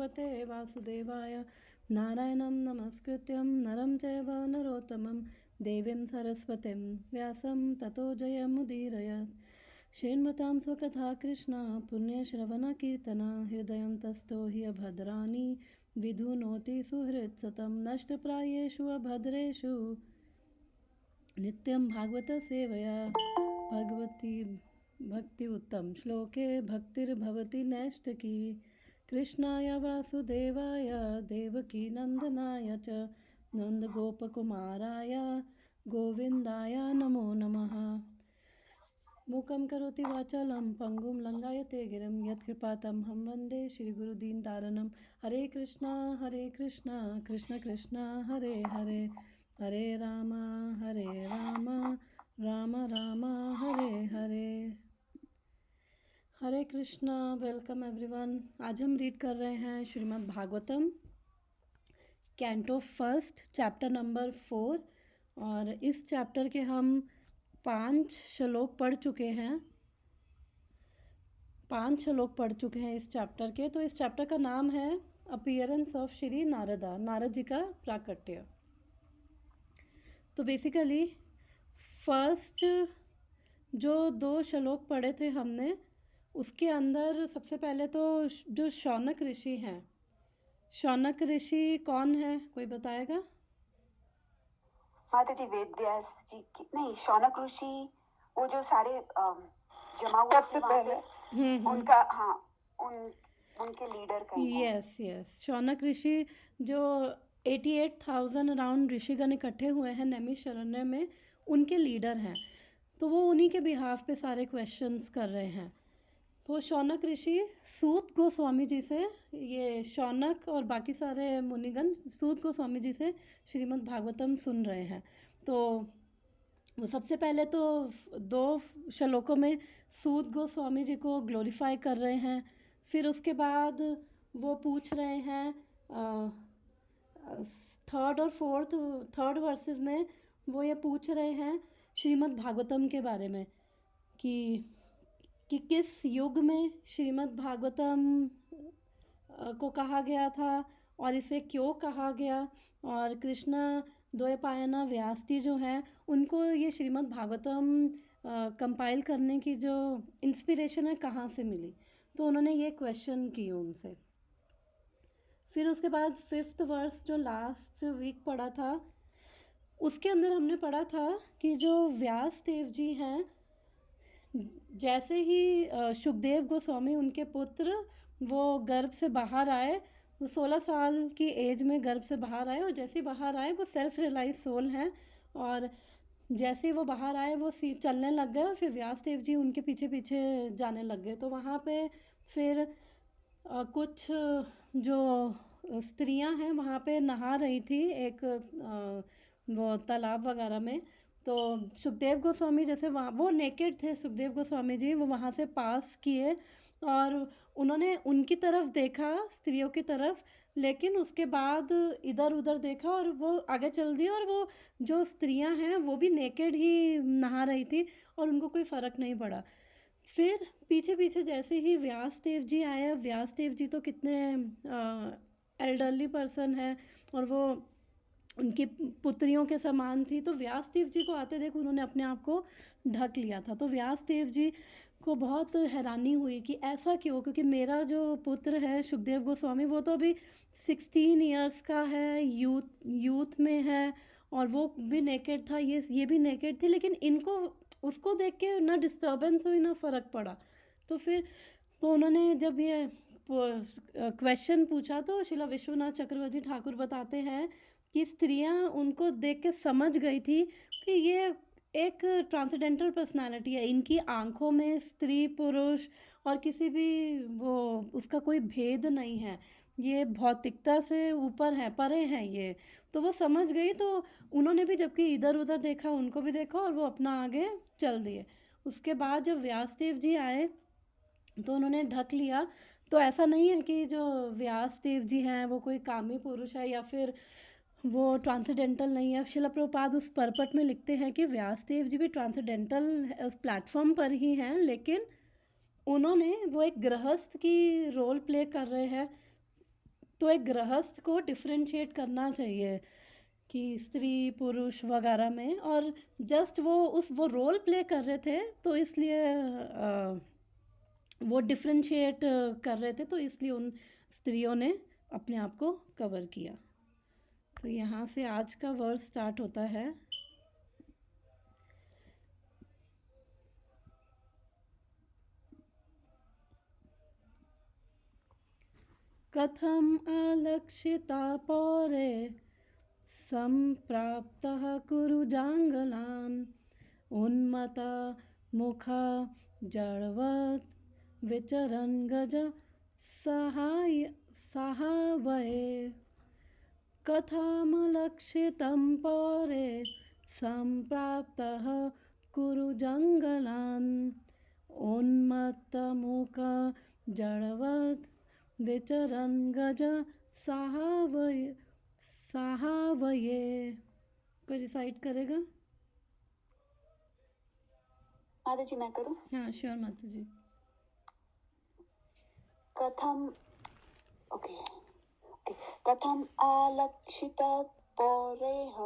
भगवते वासुदेवाय। नारायणं नमस्कृत्यं नरं चैव नरोत्तमं देवीं सरस्वतीं व्यासं ततो जयमुदीरयत्। श्रीन्वतां स्वकथा कृष्णा पुण्यश्रवणकीर्तना हृदयं तस्थो हि अभद्राणि विधुनोति सुहृत्सतं। नष्टप्रायेषु अभद्रेषु नित्यं भागवत सेवया भगवती भक्ति उत्तम श्लोके भक्तिर्भवति नैष्ठिकी। कृष्णाय वासुदेवाय देवकी नंदनाय च नंदगोपकुमाराय गोविंदाय नमो नमः। मूकं करोति वाचालं पंगुं लंघयते गिरिं यत्कृपातमहं वन्दे श्रीगुरुदीनतारिणं। हरे कृष्णा कृष्ण कृष्ण हरे हरे, हरे राम राम राम हरे हरे। हरे कृष्णा, वेलकम एवरीवन। आज हम रीड कर रहे हैं Shrimad Bhagavatam canto first chapter number 4 और इस चैप्टर के हम 5 श्लोक पढ़ चुके हैं। 5 श्लोक पढ़ चुके हैं इस चैप्टर के। तो इस चैप्टर का नाम है अपीयरेंस ऑफ श्री नारदा, नारद जी का प्राकट्य। तो बेसिकली फर्स्ट जो 2 श्लोक पढ़े थे हमने, उसके अंदर सबसे पहले तो जो शौनक ऋषि हैं, शौनक ऋषि कौन है, कोई बताएगा? माता जी वेद व्यास जी की नहीं, शौनक ऋषि वो जो सारे जमा हुए सबसे पहले उनका, हाँ, उनके लीडर का। यस, शौनक ऋषि जो 88,000 अराउंड ऋषिगण इकट्ठे हुए हैं नैमिषारण्य में, उनके लीडर हैं। तो वो उन्हीं के बिहाफ पे सारे क्वेश्चंस कर रहे हैं। तो शौनक ऋषि सूत गोस्वामी जी से, ये शौनक और बाकी सारे मुनिगण सूत गोस्वामी जी से श्रीमद् भागवतम सुन रहे हैं। तो वो सबसे पहले तो 2 श्लोकों में सूत गोस्वामी जी को ग्लोरीफाई कर रहे हैं। फिर उसके बाद वो पूछ रहे हैं थर्ड वर्सेस में वो ये पूछ रहे हैं श्रीमद् भागवतम के बारे में कि किस युग में श्रीमद् भागवतम को कहा गया था और इसे क्यों कहा गया, और कृष्णा द्वैपायना व्यास जी जो हैं उनको ये श्रीमद् भागवतम कंपाइल करने की जो इंस्पिरेशन है कहाँ से मिली। तो उन्होंने ये क्वेश्चन किए उनसे। फिर उसके बाद 5th वर्स जो लास्ट वीक पढ़ा था, उसके अंदर हमने पढ़ा था कि जो व्यास देव जी हैं, जैसे ही शुकदेव गोस्वामी उनके पुत्र वो गर्भ से बाहर आए, वो 16 साल की एज में गर्भ से बाहर आए, और जैसे ही बाहर आए वो सेल्फ रियलाइज सोल हैं, और जैसे ही वो बाहर आए वो चलने लग गए, और फिर व्यास देव जी उनके पीछे पीछे जाने लग गए। तो वहाँ पे फिर कुछ जो स्त्रियां हैं वहाँ पे नहा रही थी एक वो तालाब वगैरह में। तो सुखदेव गोस्वामी जैसे वहाँ वो नेकेड थे, सुखदेव गोस्वामी जी वो वहाँ से पास किए और उन्होंने उनकी तरफ देखा, स्त्रियों की तरफ, लेकिन उसके बाद इधर उधर देखा और वो आगे चल दिए, और वो जो स्त्रियां हैं वो भी नेकेड ही नहा रही थी और उनको कोई फ़र्क नहीं पड़ा। फिर पीछे पीछे जैसे ही व्यास देव जी आए, व्यास देव जी तो कितने एल्डरली पर्सन है और वो उनकी पुत्रियों के समान थी, तो व्यास देव जी को आते देख उन्होंने अपने आप को ढक लिया था। तो व्यास देव जी को बहुत हैरानी हुई कि ऐसा क्यों, क्योंकि मेरा जो पुत्र है सुखदेव गोस्वामी वो तो अभी 16 इयर्स का है, यूथ में है, और वो भी नेकेड था, ये भी नेकेड थी, लेकिन इनको उसको देख के ना डिस्टर्बेंस हुई ना फ़र्क पड़ा। तो फिर तो उन्होंने जब ये क्वेश्चन पूछा तो शिला विश्वनाथ चक्रवर्ती ठाकुर बताते हैं कि स्त्रियां उनको देख के समझ गई थी कि ये एक ट्रांसेंडेंटल पर्सनालिटी है, इनकी आंखों में स्त्री पुरुष और किसी भी वो उसका कोई भेद नहीं है, ये भौतिकता से ऊपर है, परे हैं ये। तो वो समझ गई, तो उन्होंने भी जबकि इधर उधर देखा उनको भी देखा और वो अपना आगे चल दिए। उसके बाद जब व्यासदेव जी आए तो उन्होंने ढक लिया। तो ऐसा नहीं है कि जो व्यासदेव जी हैं वो कोई कामी पुरुष है या फिर वो ट्रांसेंडेंटल नहीं है। शिला प्रभुपाद उस परपट में लिखते हैं कि व्यासदेव जी भी ट्रांसेंडेंटल प्लेटफॉर्म पर ही हैं, लेकिन उन्होंने वो एक गृहस्थ की रोल प्ले कर रहे हैं तो एक गृहस्थ को डिफरेंशिएट करना चाहिए कि स्त्री पुरुष वगैरह में, और जस्ट वो रोल प्ले कर रहे थे तो इसलिए वो डिफरेंशिएट कर रहे थे, तो इसलिए उन स्त्रियों ने अपने आप को कवर किया। तो यहाँ से आज का वर्ड स्टार्ट होता है। कथम अलक्षिता पौरे संप्राप्तः कुरु जांगलान उन्मता मुखा जड़वत् विचरन् गज सहावये। कथमलक्षितं पौरे संप्राप्तः कुरु जंगलान उन्मत्तमुखा जड़वत् विचरन् गज सहावये। कोई रिसाइट करेगा? माता जी मैं करूं? हाँ श्योर माता जी। कथम आलक्षित पौरेह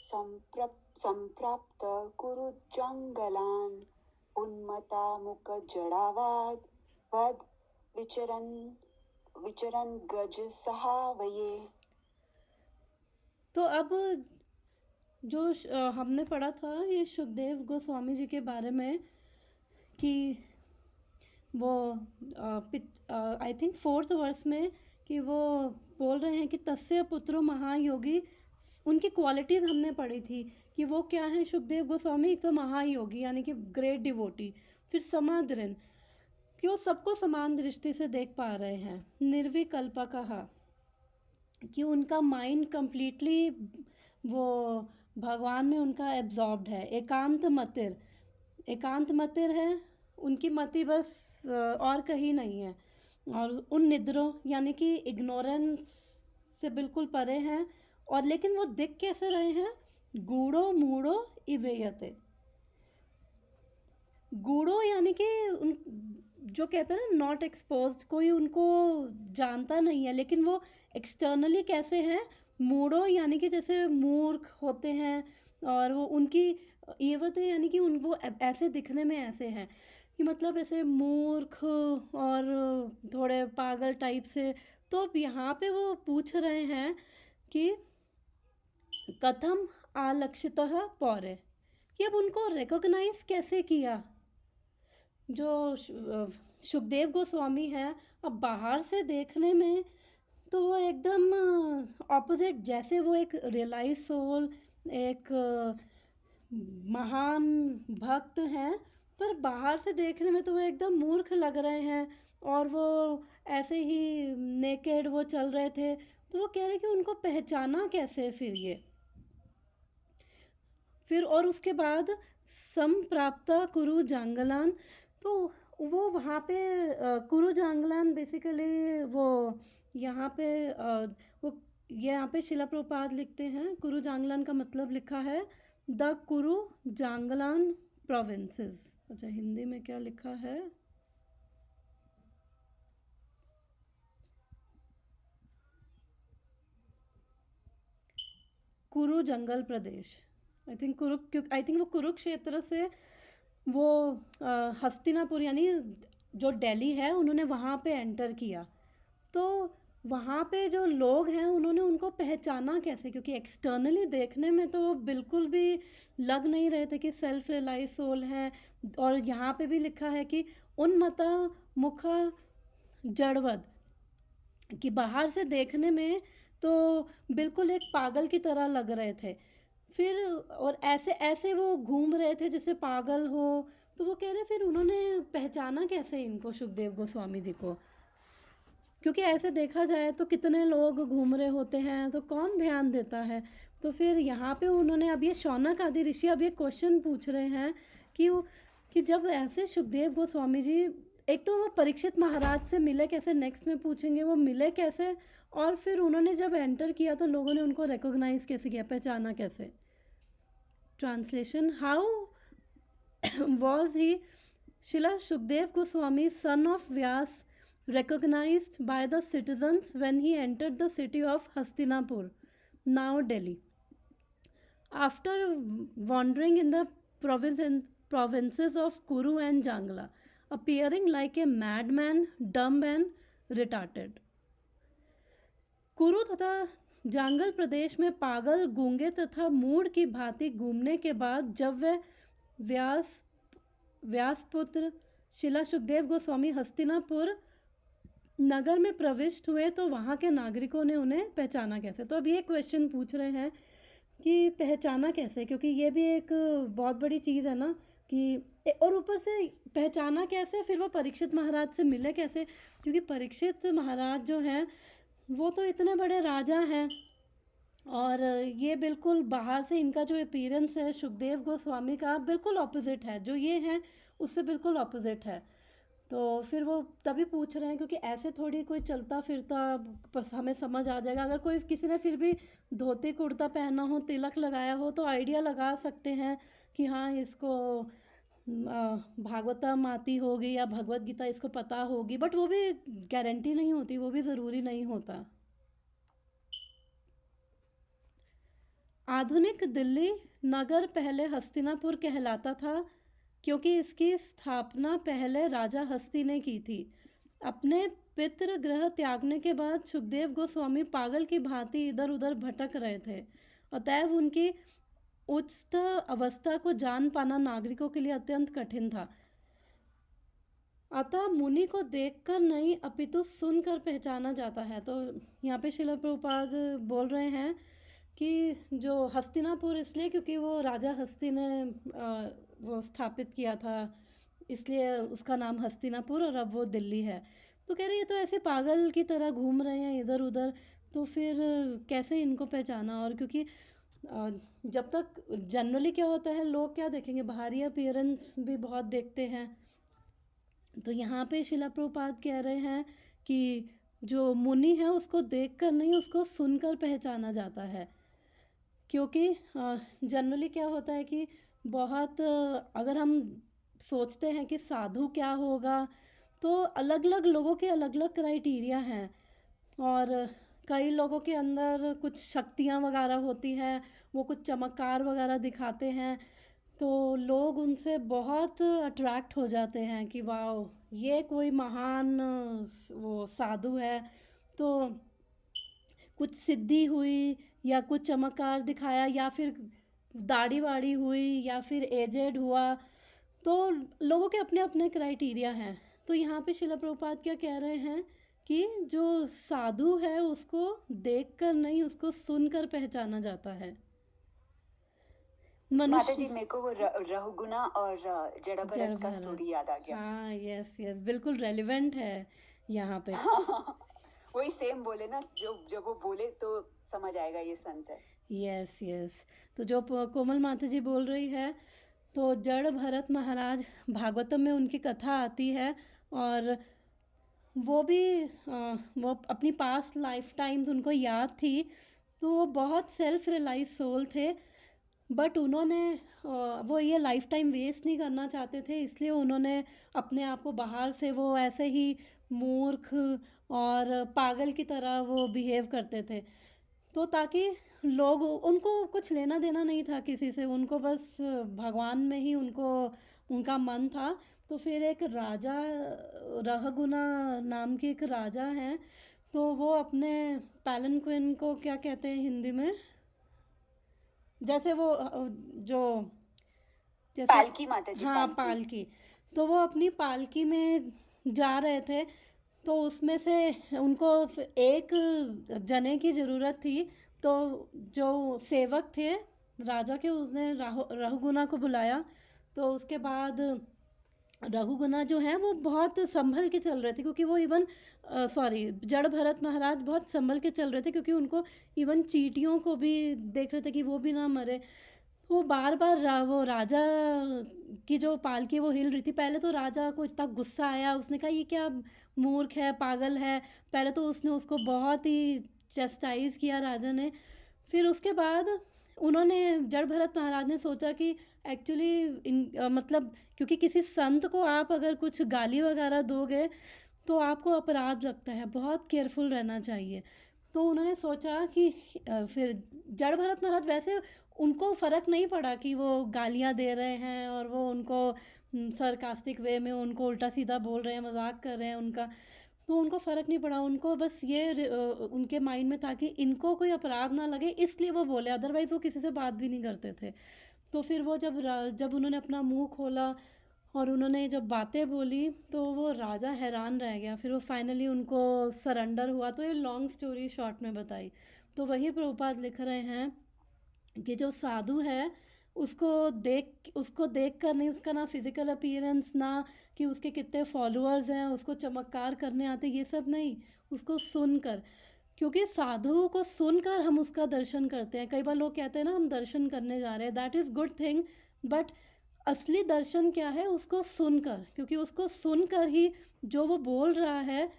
संप्राप्त कुरु जंगलान उन्मता मुख जड़ावाद वद विचरन गज सहावये। तो अब जो हमने पढ़ा था ये सुखदेव गोस्वामी जी के बारे में कि वो आई थिंक 4th वर्स में कि वो बोल रहे हैं कि तस्य पुत्रो महायोगी, उनकी क्वालिटीज़ हमने पढ़ी थी कि वो क्या है सुखदेव गोस्वामी। एक तो महायोगी यानी कि ग्रेट डिवोटी, फिर समादृन कि वो सबको समान दृष्टि से देख पा रहे हैं, निर्विकल्पकः कि उनका माइंड कंप्लीटली वो भगवान में उनका एब्जॉर्ब्ड है, एकांत मतिर है, उनकी मति बस और कहीं नहीं है, और उन निद्रों यानी कि इग्नोरेंस से बिल्कुल परे हैं। और लेकिन वो दिख कैसे रहे हैं? गूढ़ो मूढ़ो इवेयते। गूढ़ो यानी कि उन जो कहते हैं ना नॉट एक्सपोज्ड, कोई उनको जानता नहीं है, लेकिन वो एक्सटर्नली कैसे हैं? मूढ़ो यानी कि जैसे मूर्ख होते हैं, और वो उनकी एवते यानी कि उन वो ऐसे दिखने में ऐसे हैं कि मतलब ऐसे मूर्ख और थोड़े पागल टाइप से। तो अब यहाँ पे वो पूछ रहे हैं कि कथम आलक्षितः पौरे, कि अब उनको रिकॉग्नाइज कैसे किया। जो सुखदेव गोस्वामी हैं, अब बाहर से देखने में तो वो एकदम ऑपोजिट, जैसे वो एक रियलाइज सोल, एक महान भक्त हैं, पर बाहर से देखने में तो वो एकदम मूर्ख लग रहे हैं, और वो ऐसे ही नेकेड वो चल रहे थे। तो वो कह रहे कि उनको पहचाना कैसे फिर और उसके बाद संप्राप्त कुरु जांगलान, तो वो वहाँ पे कुरु जांगलान बेसिकली वो यहाँ पे वो यहाँ पे शिला प्रभुपाद लिखते हैं कुरु जांगलान का मतलब लिखा है द कुरु जांगलान प्रोविंसेस। अच्छा हिंदी में क्या लिखा है? कुरु जंगल प्रदेश। आई थिंक वो कुरुक्षेत्र से वो हस्तिनापुर यानी जो दिल्ली है उन्होंने वहाँ पे एंटर किया। तो वहाँ पे जो लोग हैं उन्होंने उनको पहचाना कैसे? क्योंकि एक्सटर्नली देखने में तो बिल्कुल भी लग नहीं रहे थे कि सेल्फ रियलाइज सोल हैं। और यहाँ पे भी लिखा है कि उन्मता मुखा जड़वद, कि बाहर से देखने में तो बिल्कुल एक पागल की तरह लग रहे थे, फिर और ऐसे ऐसे वो घूम रहे थे जैसे पागल हो। तो वो कह रहे फिर उन्होंने पहचाना कैसे इनको, सुखदेव गोस्वामी जी को? क्योंकि ऐसे देखा जाए तो कितने लोग घूम रहे होते हैं तो कौन ध्यान देता है। तो फिर यहाँ पे उन्होंने अब ये शौनक आदि ऋषि अब ये क्वेश्चन पूछ रहे हैं कि जब ऐसे सुखदेव गोस्वामी जी, एक तो वो परीक्षित महाराज से मिले कैसे, नेक्स्ट में पूछेंगे वो मिले कैसे, और फिर उन्होंने जब एंटर किया तो लोगों ने उनको रिकॉग्नाइज कैसे किया, पहचाना कैसे? Translation, how was he Shila Sukhdev Goswami son of Vyas recognized by the citizens when he entered the city of Hastinapur, now Delhi. After wandering in the provinces of Kuru and Jangla, appearing like a madman, dumb and retarded. कुरु तथा जांगल प्रदेश में पागल, गूंगे तथा मूढ़ की भांति घूमने के बाद जब वे व्यासपुत्र शिला सुखदेव गोस्वामी हस्तिनापुर नगर में प्रविष्ट हुए तो वहाँ के नागरिकों ने उन्हें पहचाना कैसे। तो अब ये क्वेश्चन पूछ रहे हैं कि पहचाना कैसे, क्योंकि ये भी एक बहुत बड़ी चीज़ है ना कि और ऊपर से पहचाना कैसे, फिर वो परीक्षित महाराज से मिले कैसे, क्योंकि परीक्षित महाराज जो हैं वो तो इतने बड़े राजा हैं और ये बिल्कुल बाहर से इनका जो अपीयरेंस है सुखदेव गोस्वामी का बिल्कुल ऑपोजिट है, जो ये हैं उससे बिल्कुल ऑपोजिट है। तो फिर वो तभी पूछ रहे हैं क्योंकि ऐसे थोड़ी कोई चलता फिरता हमें समझ आ जाएगा। अगर कोई किसी ने फिर भी धोती कुर्ता पहना हो, तिलक लगाया हो तो आइडिया लगा सकते हैं कि हाँ इसको भागवतम आती होगी या भगवत गीता इसको पता होगी, बट वो भी गारंटी नहीं होती, वो भी ज़रूरी नहीं होता। आधुनिक दिल्ली नगर पहले हस्तिनापुर कहलाता था क्योंकि इसकी स्थापना पहले राजा हस्ती ने की थी। अपने पितृगृह त्यागने के बाद सुखदेव गोस्वामी पागल की भांति इधर उधर भटक रहे थे, अतएव उनकी उच्च अवस्था को जान पाना नागरिकों के लिए अत्यंत कठिन था। अतः मुनि को देखकर नहीं अपितु सुनकर पहचाना जाता है। तो यहाँ पे श्रील प्रभुपाद बोल रहे हैं कि जो हस्तिनापुर इसलिए क्योंकि वो राजा हस्ती ने वो स्थापित किया था, इसलिए उसका नाम हस्तिनापुर और अब वो दिल्ली है। तो कह रहे ये तो ऐसे पागल की तरह घूम रहे हैं इधर उधर, तो फिर कैसे इनको पहचाना। और क्योंकि जब तक जनरली क्या होता है, लोग क्या देखेंगे, बाहरी अपीयरेंस भी बहुत देखते हैं। तो यहाँ पे शिला प्रभुपाद कह रहे हैं कि जो मुनि है उसको देखकर नहीं उसको सुनकर पहचाना जाता है, क्योंकि जनरली क्या होता है कि बहुत अगर हम सोचते हैं कि साधु क्या होगा तो अलग अलग लोगों के अलग अलग क्राइटेरिया हैं और कई लोगों के अंदर कुछ शक्तियाँ वगैरह होती हैं, वो कुछ चमत्कार वगैरह दिखाते हैं, तो लोग उनसे बहुत अट्रैक्ट हो जाते हैं कि वाह ये कोई महान वो साधु है, तो कुछ सिद्धि हुई या कुछ चमत्कार दिखाया या फिर दाढ़ी वाड़ी हुई या फिर एजेड हुआ, तो लोगों के अपने अपने क्राइटेरिया हैं। तो यहाँ पे शिला प्रभुपाद क्या कह रहे हैं कि जो साधु है उसको देखकर नहीं उसको सुनकर पहचाना जाता है। माता जी मेरे को वो रहुगुना और जड़ा भरत का स्टोरी याद आ गया। हाँ यस यस, बिल्कुल रेलिवेंट है यहाँ पे। वही सेम बोले ना, जो जब वो बोले तो समझ आएगा ये संत है। यस यस, तो जो कोमल माता जी बोल रही है तो जड़ भरत महाराज भागवतम में उनकी कथा आती है और वो भी वो अपनी पास्ट लाइफ टाइम्स उनको याद थी, तो वो बहुत सेल्फ रियलाइज सोल थे, बट उन्होंने वो ये लाइफ टाइम वेस्ट नहीं करना चाहते थे, इसलिए उन्होंने अपने आप को बाहर से वो ऐसे ही मूर्ख और पागल की तरह वो बिहेव करते थे, तो ताकि लोग उनको कुछ लेना देना नहीं था किसी से, उनको बस भगवान में ही उनका मन था। तो फिर एक राजा रहगुना नाम के एक राजा हैं, तो वो अपने पैलेंक्विन को क्या कहते हैं हिंदी में, जैसे वो जो जैसे पालकी माता जी, हाँ पालकी, तो वो अपनी पालकी में जा रहे थे, तो उसमें से उनको एक जने की ज़रूरत थी, तो जो सेवक थे राजा के उसने रहुगुना को बुलाया, तो उसके बाद रघुगुना जो है वो बहुत संभल के चल रहे थे, क्योंकि वो इवन जड़ भरत महाराज बहुत संभल के चल रहे थे, क्योंकि उनको इवन चींटियों को भी देख रहे थे कि वो भी ना मरे। वो बार बार वो राजा की जो पालकी वो हिल रही थी, पहले तो राजा को इतना गुस्सा आया, उसने कहा ये क्या मूर्ख है, पागल है, पहले तो उसने उसको बहुत ही चेस्टाइज किया राजा ने। फिर उसके बाद उन्होंने जड़ भरत महाराज ने सोचा कि एक्चुअली मतलब क्योंकि किसी संत को आप अगर कुछ गाली वगैरह दोगे तो आपको अपराध लगता है, बहुत केयरफुल रहना चाहिए। तो उन्होंने सोचा कि फिर जड़ भरत महाराज वैसे उनको फ़र्क नहीं पड़ा कि वो गालियाँ दे रहे हैं और वो उनको सरकास्टिक वे में उनको उल्टा सीधा बोल रहे हैं, मजाक कर रहे हैं उनका। तो उनको फ़र्क नहीं पड़ा, उनको बस ये उनके माइंड में था कि इनको कोई अपराध ना लगे, इसलिए वो बोले, अदरवाइज़ वो किसी से बात भी नहीं करते थे। तो फिर वो जब उन्होंने अपना मुंह खोला और उन्होंने जब बातें बोली तो वो राजा हैरान रह गया। फिर वो फाइनली उनको सरेंडर हुआ। तो ये लॉन्ग स्टोरी शॉर्ट में बताई। तो वही प्रभुपाद लिख रहे हैं कि जो साधु है उसको देख कर नहीं, उसका ना फिजिकल अपीयरेंस, ना कि उसके कितने फॉलोअर्स हैं, उसको चमत्कार करने आते, ये सब नहीं, उसको सुनकर। क्योंकि साधु को सुनकर हम उसका दर्शन करते हैं। कई बार लोग कहते हैं ना हम दर्शन करने जा रहे हैं, that is good thing, but असली दर्शन क्या है, उसको सुनकर। क्योंकि उसको सुनकर ही जो वो बोल रहा है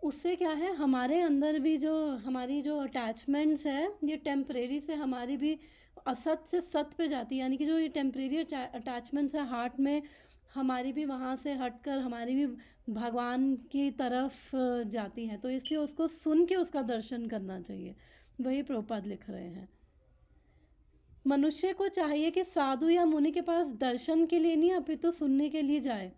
उससे क्या है, हमारे अंदर भी जो हमारी जो अटैचमेंट्स है ये टेम्परेरी से हमारी भी असत से सत पे जाती है। यानी कि जो ये टेम्परेरी अटैचमेंट्स है हार्ट में, हमारी भी वहाँ से हटकर हमारी भी भगवान की तरफ जाती है। तो इसलिए उसको सुन के उसका दर्शन करना चाहिए। वही प्रभुपाद लिख रहे हैं। मनुष्य को चाहिए कि साधु या मुनि के पास दर्शन के लिए नहीं अपितु सुनने के लिए जाए।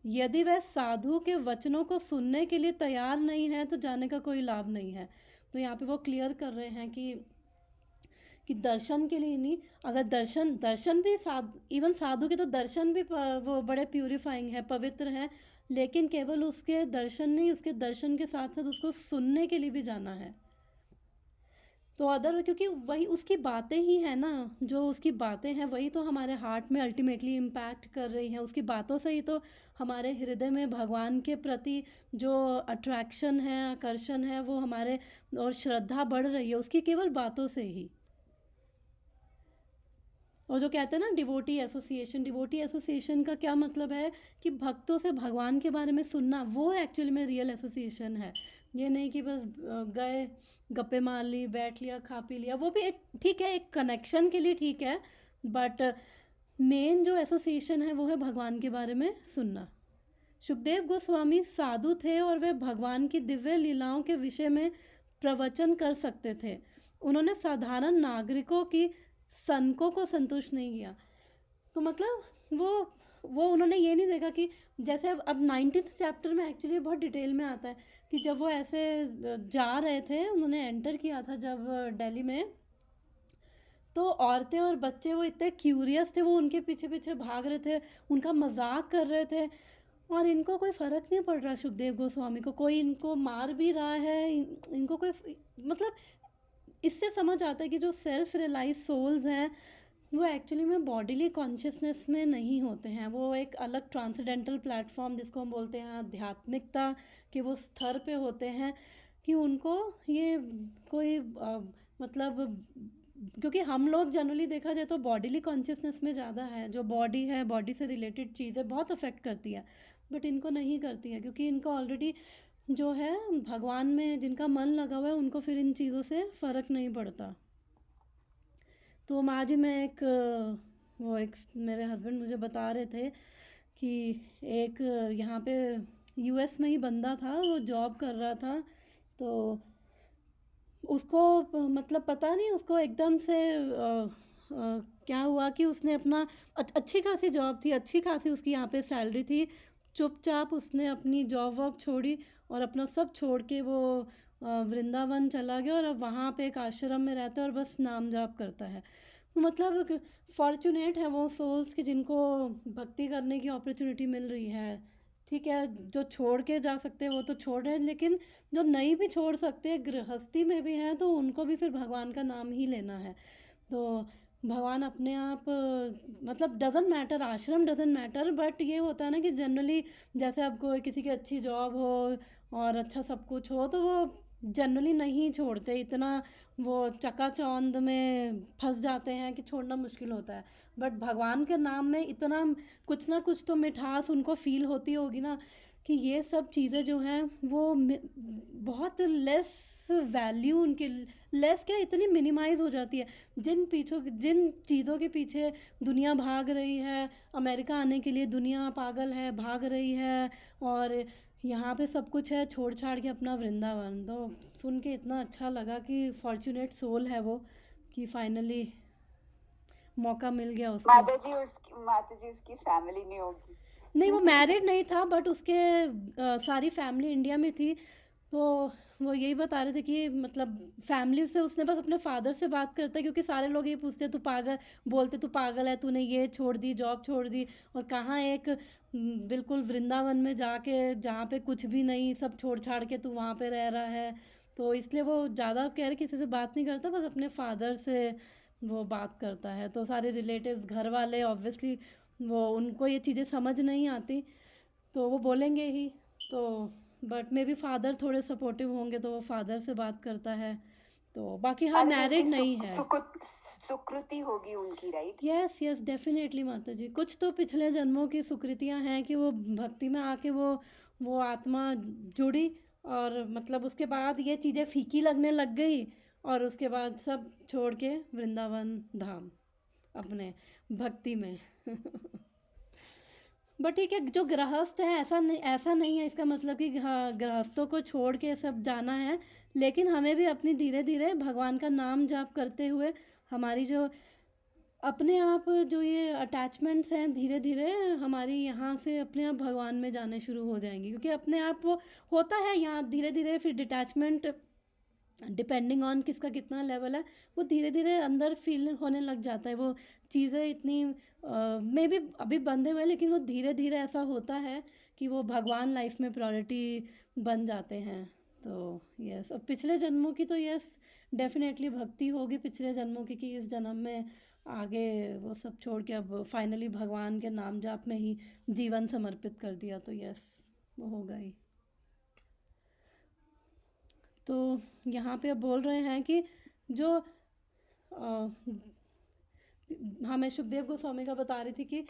यदि वह साधु के वचनों को सुनने के लिए तैयार नहीं है तो जाने का कोई लाभ नहीं है। तो यहाँ पे वो क्लियर कर रहे हैं कि दर्शन के लिए नहीं, अगर दर्शन भी इवन साधु के तो दर्शन भी वो बड़े प्यूरिफाइंग है, पवित्र हैं, लेकिन केवल उसके दर्शन नहीं, उसके दर्शन के साथ साथ उसको सुनने के लिए भी जाना है। तो क्योंकि वही उसकी बातें ही है ना, जो उसकी बातें हैं वही तो हमारे हार्ट में अल्टीमेटली इम्पैक्ट कर रही हैं। उसकी बातों से ही तो हमारे हृदय में भगवान के प्रति जो अट्रैक्शन है, आकर्षण है, वो हमारे और श्रद्धा बढ़ रही है उसकी केवल बातों से ही। और जो कहते हैं ना डिवोटी एसोसिएशन का क्या मतलब है कि भक्तों से भगवान के बारे में सुनना, वो एक्चुअली में रियल एसोसिएशन है। ये नहीं कि बस गए, गप्पे मार ली, बैठ लिया, खा पी लिया, वो भी एक ठीक है, एक कनेक्शन के लिए ठीक है, बट मेन जो एसोसिएशन है वो है भगवान के बारे में सुनना। सुखदेव गोस्वामी साधु थे और वे भगवान की दिव्य लीलाओं के विषय में प्रवचन कर सकते थे। उन्होंने साधारण नागरिकों की सनकों को संतुष्ट नहीं किया। तो मतलब वो उन्होंने ये नहीं देखा कि जैसे अब 19th चैप्टर में एक्चुअली बहुत डिटेल में आता है कि जब वो ऐसे जा रहे थे, उन्होंने एंटर किया था जब दिल्ली में, तो औरतें और बच्चे वो इतने क्यूरियस थे, वो उनके पीछे पीछे भाग रहे थे, उनका मजाक कर रहे थे, और इनको कोई फ़र्क नहीं पड़ रहा। सुखदेव गोस्वामी को कोई इनको मार भी रहा है, इनको कोई मतलब इससे समझ आता है कि जो सेल्फ रियलाइज सोल्स हैं वो एक्चुअली में बॉडीली कॉन्शियसनेस में नहीं होते हैं। वो एक अलग ट्रांसेंडेंटल प्लेटफॉर्म जिसको हम बोलते हैं आध्यात्मिकता के वो स्तर पे होते हैं कि उनको ये कोई मतलब, क्योंकि हम लोग जनरली देखा जाए तो बॉडीली कॉन्शियसनेस में ज़्यादा है, जो बॉडी है, बॉडी से रिलेटेड चीज़ें बहुत अफेक्ट करती है, बट इनको नहीं करती है क्योंकि इनको ऑलरेडी जो है भगवान में जिनका मन लगा हुआ है उनको फिर इन चीज़ों से फ़र्क नहीं पड़ता। तो आज ही मैं एक मेरे हस्बैंड मुझे बता रहे थे कि एक यहाँ पे यूएस में ही बंदा था, वो जॉब कर रहा था, तो उसको मतलब पता नहीं उसको एकदम से क्या हुआ कि उसने अपना अच्छी खासी जॉब थी, अच्छी खासी उसकी यहाँ पे सैलरी थी, चुपचाप उसने अपनी जॉब वॉब छोड़ी और अपना सब छोड़ के वो वृंदावन चला गया और अब वहाँ पे एक आश्रम में रहता है और बस नाम जाप करता है। मतलब फॉर्चुनेट है वो सोल्स कि जिनको भक्ति करने की अपॉर्चुनिटी मिल रही है। ठीक है, जो छोड़ के जा सकते हैं वो तो छोड़ रहे हैं, लेकिन जो नहीं भी छोड़ सकते, गृहस्थी में भी हैं, तो उनको भी फिर भगवान का नाम ही लेना है। तो भगवान अपने आप मतलब डजेंट मैटर, आश्रम डजेंट मैटर, बट ये होता है ना कि जनरली जैसे अब कोई किसी की अच्छी जॉब हो और अच्छा सब कुछ हो तो वो जनरली नहीं छोड़ते, इतना वो चकाचौंध में फंस जाते हैं कि छोड़ना मुश्किल होता है। बट भगवान के नाम में इतना कुछ ना कुछ तो मिठास उनको फील होती होगी ना कि ये सब चीज़ें जो हैं वो बहुत लेस वैल्यू उनके, लेस क्या इतनी मिनिमाइज हो जाती है। जिन चीज़ों के पीछे दुनिया भाग रही है, अमेरिका आने के लिए दुनिया पागल है, भाग रही है, और यहाँ पे सब कुछ है, छोड़ छाड़ के अपना वृंदावन। तो सुन के इतना अच्छा लगा कि फॉर्चुनेट सोल है वो, कि फाइनली मौका मिल गया उसको। माता जी उसकी फैमिली नहीं होगी। नहीं, वो मैरिड नहीं था, बट उसके सारी फैमिली इंडिया में थी। तो वो यही बता रहे थे कि मतलब फैमिली से उसने बस अपने फादर से बात करता है, क्योंकि सारे लोग ये पूछते तू पागल, बोलते तू पागल है, तूने ये छोड़ दी, जॉब छोड़ दी, और कहाँ एक बिल्कुल वृंदावन में जाके जहाँ पे कुछ भी नहीं, सब छोड़ छाड़ के तू वहाँ पे रह रहा है। तो इसलिए वो ज़्यादा कह रहे किसी से बात नहीं करता, बस अपने फादर से वो बात करता है। तो सारे रिलेटिव्स, घर वाले ऑब्वियसली वो उनको ये चीज़ें समझ नहीं आती, तो वो बोलेंगे ही। तो बट मे बी फादर थोड़े सपोर्टिव होंगे, तो वो फादर से बात करता है। तो बाकी हाँ, मैरिड नहीं है। सुकृति होगी उनकी, राइट? यस यस, डेफिनेटली माता जी, कुछ तो पिछले जन्मों की सुकृतियाँ हैं कि वो भक्ति में आके वो आत्मा जुड़ी, और मतलब उसके बाद ये चीज़ें फीकी लगने लग गई, और उसके बाद सब छोड़ के वृंदावन धाम अपने भक्ति में। बट ठीक है, जो गृहस्थ है, ऐसा नहीं है इसका मतलब कि हाँ गृहस्थों को छोड़ के सब जाना है। लेकिन हमें भी अपनी धीरे धीरे भगवान का नाम जाप करते हुए हमारी जो अपने आप जो ये अटैचमेंट्स हैं, धीरे धीरे हमारी यहाँ से अपने आप भगवान में जाने शुरू हो जाएंगी, क्योंकि अपने आप वो होता है यहाँ धीरे धीरे। फिर डिटैचमेंट डिपेंडिंग ऑन किसका कितना लेवल है, वो धीरे धीरे अंदर फील होने लग जाता है। वो चीज़ें इतनी मे बी अभी बंधे हुए, लेकिन वो धीरे धीरे ऐसा होता है कि वो भगवान लाइफ में प्रायोरिटी बन जाते हैं। तो यस, और पिछले जन्मों की तो यस डेफिनेटली भक्ति होगी पिछले जन्मों की, कि इस जन्म में आगे वो सब छोड़ के अब फाइनली भगवान के नाम जाप में ही जीवन समर्पित कर दिया। तो यस, वो होगा ही। तो यहाँ पे अब बोल रहे हैं कि जो हाँ, मैं सुखदेव गोस्वामी का बता रही थी कि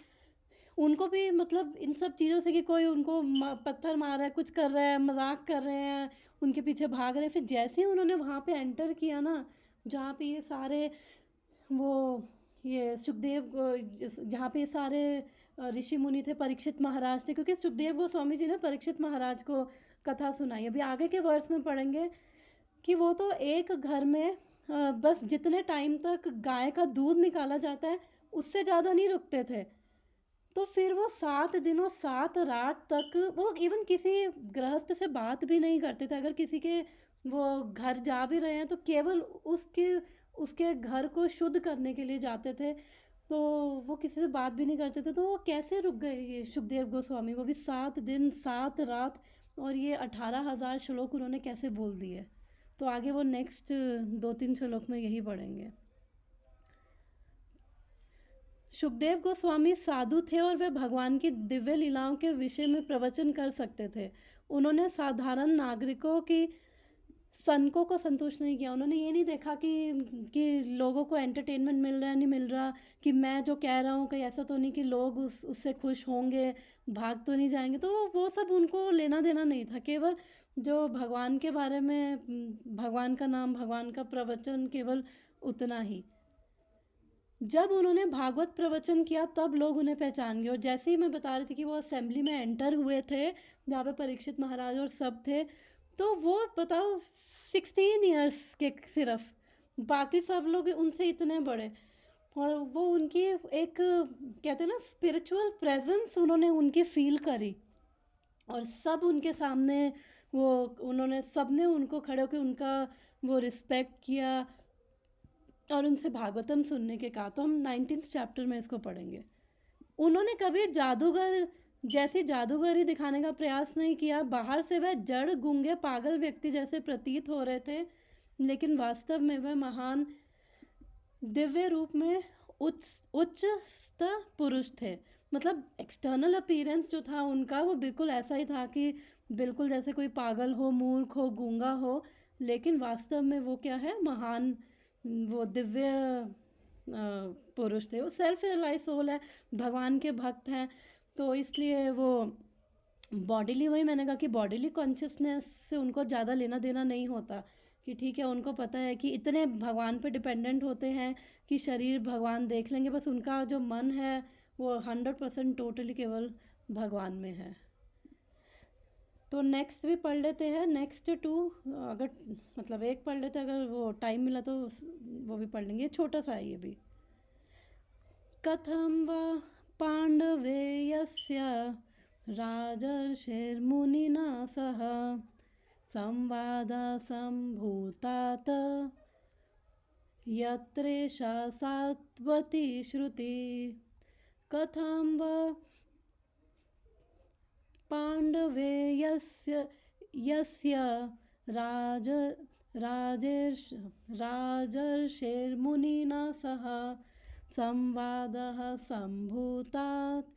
उनको भी मतलब इन सब चीज़ों से, कि कोई उनको पत्थर मार रहा है, कुछ कर रहा है, मजाक कर रहे हैं, उनके पीछे भाग रहे हैं। फिर जैसे ही उन्होंने वहाँ पे एंटर किया ना, जहाँ पे ये सारे वो ये सुखदेव जहाँ पे ये सारे ऋषि मुनि थे, परीक्षित महाराज थे, क्योंकि सुखदेव गोस्वामी जी ने परीक्षित महाराज को कथा सुनाई। अभी आगे के वर्ष में पढ़ेंगे कि वो तो एक घर में बस जितने टाइम तक गाय का दूध निकाला जाता है उससे ज़्यादा नहीं रुकते थे। तो फिर वो 7 दिन और 7 रात तक वो इवन किसी गृहस्थ से बात भी नहीं करते थे। अगर किसी के वो घर जा भी रहे हैं तो केवल उसके घर को शुद्ध करने के लिए जाते थे, तो वो किसी से बात भी नहीं करते थे। तो वो कैसे रुक गए ये सुखदेव गोस्वामी, वो भी 7 दिन 7 रात, और ये 18,000 श्लोक उन्होंने कैसे बोल दिए। तो आगे वो नेक्स्ट 2-3 श्लोक में यही पढ़ेंगे। सुखदेव गोस्वामी साधु थे और वे भगवान की दिव्य लीलाओं के विषय में प्रवचन कर सकते थे। उन्होंने साधारण नागरिकों की सनकों को संतुष्ट नहीं किया। उन्होंने ये नहीं देखा कि लोगों को एंटरटेनमेंट मिल रहा है नहीं मिल रहा, कि मैं जो कह रहा हूँ कहीं ऐसा तो नहीं कि लोग उससे खुश होंगे, भाग तो नहीं जाएंगे। तो वो सब उनको लेना देना नहीं था। केवल जो भगवान के बारे में, भगवान का नाम, भगवान का प्रवचन, केवल उतना ही। जब उन्होंने भागवत प्रवचन किया तब लोग उन्हें पहचान गए। और जैसे ही मैं बता रही थी कि वो असेंबली में एंटर हुए थे जहाँ पे परीक्षित महाराज और सब थे, तो वो बताओ 16 इयर्स के सिर्फ, बाकी सब लोग उनसे इतने बड़े, और वो उनकी एक कहते हैं ना स्पिरिचुअल प्रेजेंस उन्होंने उनकी फील करी, और सब उनके सामने वो उन्होंने सबने उनको खड़े होकर उनका वो रिस्पेक्ट किया और उनसे भागवतम सुनने के कहा। तो हम 19th चैप्टर में इसको पढ़ेंगे। उन्होंने कभी जादूगर जैसी जादूगरी दिखाने का प्रयास नहीं किया। बाहर से वह जड़ गूंगे पागल व्यक्ति जैसे प्रतीत हो रहे थे, लेकिन वास्तव में वह महान दिव्य रूप में उच्च पुरुष थे। मतलब एक्सटर्नल अपीयरेंस जो था उनका वो बिल्कुल ऐसा ही था कि बिल्कुल जैसे कोई पागल हो, मूर्ख हो, गूंगा हो, लेकिन वास्तव में वो क्या है, महान वो दिव्य पुरुष थे। वो सेल्फ रियलाइज सोल है, भगवान के भक्त हैं। तो इसलिए वो बॉडीली, वही मैंने कहा कि बॉडीली कॉन्शियसनेस से उनको ज़्यादा लेना देना नहीं होता, कि ठीक है उनको पता है कि इतने भगवान पे डिपेंडेंट होते हैं कि शरीर भगवान देख लेंगे, बस उनका जो मन है वो 100% टोटली केवल भगवान में है। तो नेक्स्ट भी पढ़ लेते हैं, नेक्स्ट 2 अगर मतलब एक पढ़ लेते हैं, अगर वो टाइम मिला तो वो भी पढ़ लेंगे, छोटा सा है ये भी। कथं वा पाण्डवेयस्य राजर्षिर्मुनिना सह संवादसम्भूतात् यत्रेषा सात्वती श्रुति। कथं वा पाण्डवेयस्य यस्य राज राजर्षिर्मुनिना सह संवादः सम्भूतात्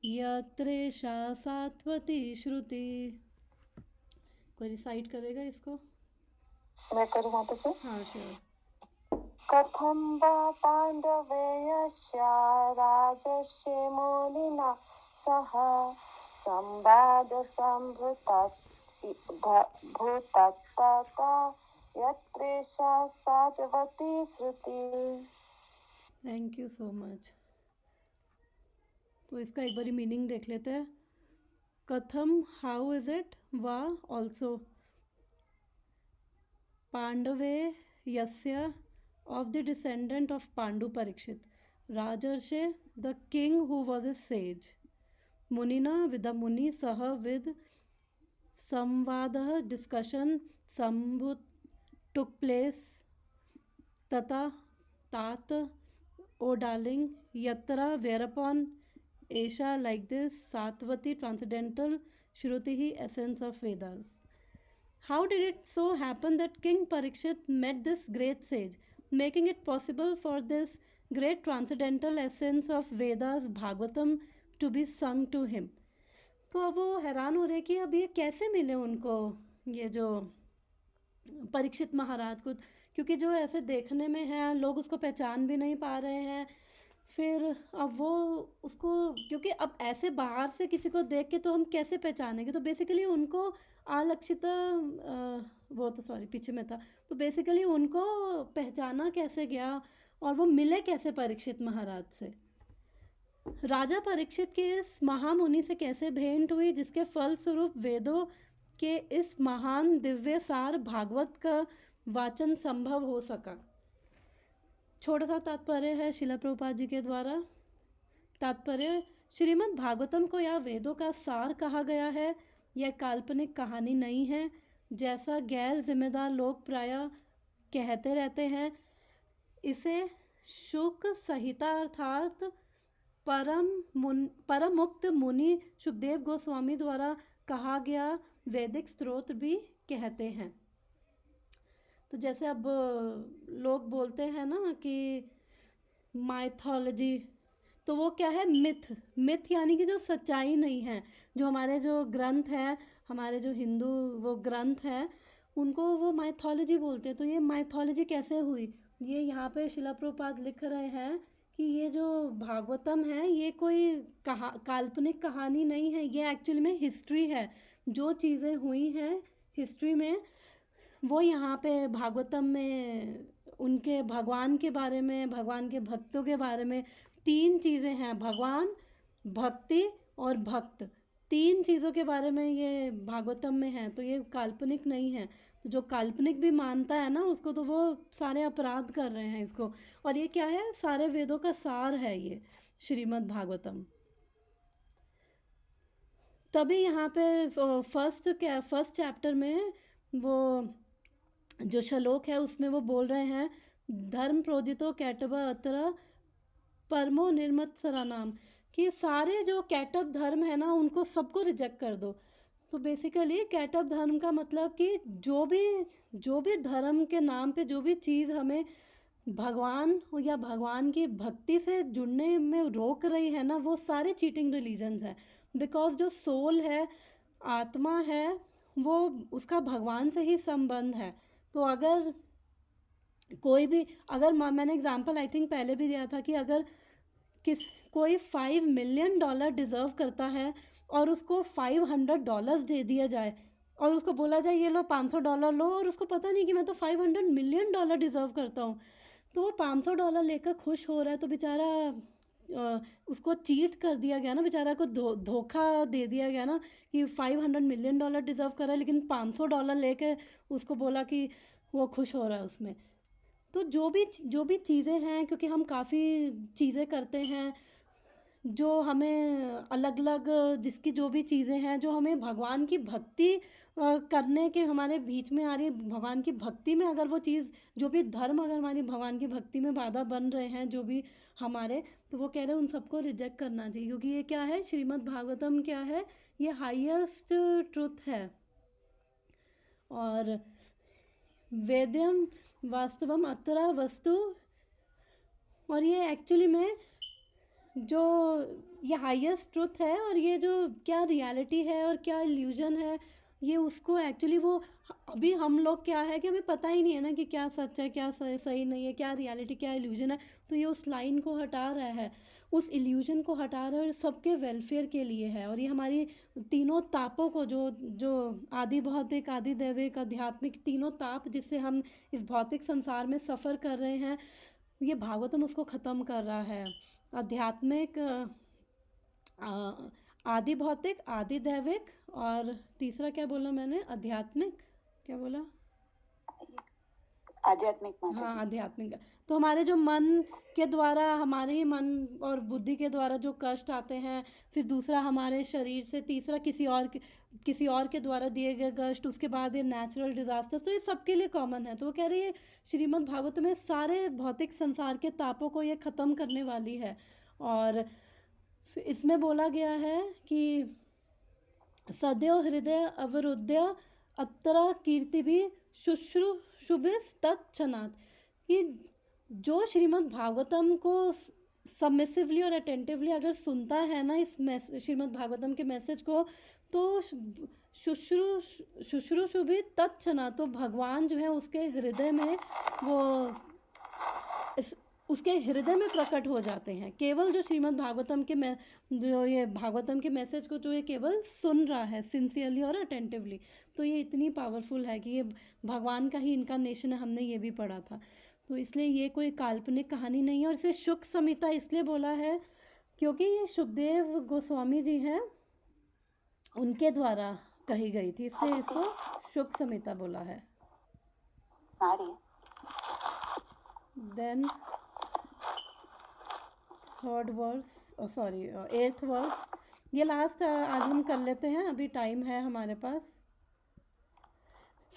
यत्रेषा सात्वती श्रुति। कोई रिसाइट करेगा इसको? मैं करूँ माताजी? हाँ श्योर। कथं वा पाण्डवेयस्य राजर्षिर्मुनिना सह संवादसम्भूतात् यत्रेषा सात्वती श्रुति। Thank you so much. तो इसका एक बारी मीनिंग देख लेते हैं। कथम, हाउ इज इट, वा ऑल्सो, पांडवे यस्य of the descendant of Pandu Parikshit, Rajarshe the king who was a sage, Munina with the Muni, Saha with Samvadah discussion, Sambhut took place, Tata Tat, O darling, Yatra whereupon, Esha like this, Satvati transcendental, Shruti essence of Vedas. How did it so happen that King Parikshit met this great sage, making it possible for this great transcendental essence of Vedas, Bhagavatam, to be sung to him? तो अब वो हैरान हो रहे कि अब ये कैसे मिले उनको, ये जो परीक्षित महाराज को, क्योंकि जो ऐसे देखने में है लोग उसको पहचान भी नहीं पा रहे हैं। फिर अब वो उसको, क्योंकि अब ऐसे बाहर से किसी को देख के तो हम कैसे पहचानेंगे, तो बेसिकली उनको आलक्षित वो तो सॉरी पीछे में था, तो बेसिकली उनको पहचाना कैसे गया और वो मिले कैसे परीक्षित महाराज से। राजा परीक्षित के इस महामुनि से कैसे भेंट हुई, जिसके फलस्वरूप वेदों के इस महान दिव्य सार भागवत का वाचन संभव हो सका। छोटा सा तात्पर्य है शिला प्रभुपाद जी के द्वारा। तात्पर्य, श्रीमद् भागवतम को या वेदों का सार कहा गया है। यह काल्पनिक कहानी नहीं है, जैसा गैर जिम्मेदार लोग प्रायः कहते रहते हैं। इसे शुक संहिता अर्थात परम मुक्त मुनि सुखदेव गोस्वामी द्वारा कहा गया वैदिक स्त्रोत भी कहते हैं। तो जैसे अब लोग बोलते हैं ना कि माइथोलॉजी, तो वो क्या है, मिथ। मिथ यानी कि जो सच्चाई नहीं है। जो हमारे जो ग्रंथ हैं, हमारे जो हिंदू वो ग्रंथ हैं, उनको वो माइथोलॉजी बोलते हैं। तो ये माइथोलॉजी कैसे हुई, ये यहाँ पे शिला प्रभुपाद लिख रहे हैं कि ये जो भागवतम है ये कोई काल्पनिक कहानी नहीं है, ये एक्चुअली में हिस्ट्री है। जो चीज़ें हुई हैं हिस्ट्री में वो यहाँ पे भागवतम में उनके भगवान के बारे में, भगवान के भक्तों के बारे में 3 चीज़ें हैं, भगवान, भक्ति और भक्त, 3 चीज़ों के बारे में ये भागवतम में है। तो ये काल्पनिक नहीं है। तो जो काल्पनिक भी मानता है ना उसको, तो वो सारे अपराध कर रहे हैं इसको। और ये क्या है, सारे वेदों का सार है ये श्रीमद् भागवतम। तभी यहाँ पे फर्स्ट चैप्टर में वो जो श्लोक है उसमें वो बोल रहे हैं, धर्म प्रोजितो कैटब अत्र परमो निर्मत्सरा नाम, कि सारे जो कैटब धर्म है ना उनको सबको रिजेक्ट कर दो। तो बेसिकली कैटब धर्म का मतलब कि जो भी धर्म के नाम पे जो भी चीज़ हमें भगवान या भगवान की भक्ति से जुड़ने में रोक रही है ना, वो सारे चीटिंग रिलीजन्स हैं। बिकॉज जो सोल है, आत्मा है, वो उसका भगवान से ही संबंध है। तो अगर कोई भी, अगर मैंने एग्जांपल आई थिंक पहले भी दिया था कि अगर कोई $5 मिलियन डिज़र्व करता है और उसको $500 दे दिया जाए और उसको बोला जाए ये लो $500 लो, और उसको पता नहीं कि मैं तो $500 मिलियन डिज़र्व करता हूँ, तो वो $500 लेकर खुश हो रहा है, तो बेचारा उसको चीट कर दिया गया ना, बेचारा को धोखा दे दिया गया ना कि $500 मिलियन डिज़र्व कर रहा है, लेकिन $500 लेके उसको बोला कि वो खुश हो रहा है उसमें। तो जो भी चीज़ें हैं, क्योंकि हम काफ़ी चीज़ें करते हैं जो हमें अलग अलग, जिसकी जो भी चीज़ें हैं जो हमें भगवान की भक्ति करने के हमारे बीच में आ रही है, भगवान की भक्ति में अगर वो चीज़, जो भी धर्म अगर हमारी भगवान की भक्ति में बाधा बन रहे हैं जो भी हमारे, तो वो कह रहे हैं उन सबको रिजेक्ट करना चाहिए, क्योंकि ये क्या है, श्रीमद् भागवतम क्या है, ये हाईएस्ट ट्रुथ है। और वेद्यम वास्तवम अत्र वस्तु, और ये एक्चुअली में जो ये हाईएस्ट ट्रुथ है, और ये जो क्या रियलिटी है और क्या इल्यूजन है, ये उसको एक्चुअली वो अभी हम लोग क्या है कि हमें पता ही नहीं है ना कि क्या सच है, क्या सही नहीं है, क्या रियलिटी, क्या इल्यूजन है। तो ये उस लाइन को हटा रहा है, उस इल्यूजन को हटा रहा है, और सबके वेलफेयर के लिए है। और ये हमारी तीनों तापों को, जो आदि भौतिक, आदि दैविक, आध्यात्मिक, तीनों ताप जिससे हम इस भौतिक संसार में सफ़र कर रहे हैं, ये भागवतम उसको ख़त्म कर रहा है। आध्यात्मिक, आदि भौतिक, आदि दैविक, और तीसरा क्या बोला मैंने, आध्यात्मिक, क्या बोला, आध्यात्मिक। हाँ, आध्यात्मिक। तो हमारे जो मन के द्वारा, हमारे ही मन और बुद्धि के द्वारा जो कष्ट आते हैं, फिर दूसरा हमारे शरीर से, तीसरा किसी और के द्वारा दिए गए कष्ट, उसके बाद ये नेचुरल डिजास्टर्स, तो ये सबके लिए कॉमन है। तो वो कह रही है श्रीमद् भागवत में सारे भौतिक संसार के तापों को ये ख़त्म करने वाली है। और इसमें बोला गया है कि सदैव हृदय अवरुद्ध अत्र कीर्ति भी शुश्रूषुभिस्तत्क्षणात्, कि जो श्रीमद् भागवतम को सबमिसिवली और अटेंटिवली अगर सुनता है ना, इस श्रीमद् भागवतम के मैसेज को, तो शुश्रूषुभि तत्क्षणात्, तो भगवान जो है उसके हृदय में, वो उसके हृदय में प्रकट हो जाते हैं। केवल जो श्रीमद् भागवतम के जो ये भागवतम के मैसेज को जो ये केवल सुन रहा है सिंसियरली और अटेंटिवली, तो ये इतनी पावरफुल है कि ये भगवान का ही इनकारनेशन है। हमने ये भी पढ़ा था। तो इसलिए ये कोई काल्पनिक कहानी नहीं है। और इसे शुक संहिता इसलिए बोला है क्योंकि ये सुखदेव गोस्वामी जी हैं, उनके द्वारा कही गई थी, इसलिए इसको शुक संहिता बोला है। Then third verse, sorry 8th verse, ये लास्ट आज हम कर लेते हैं, अभी टाइम है हमारे पास।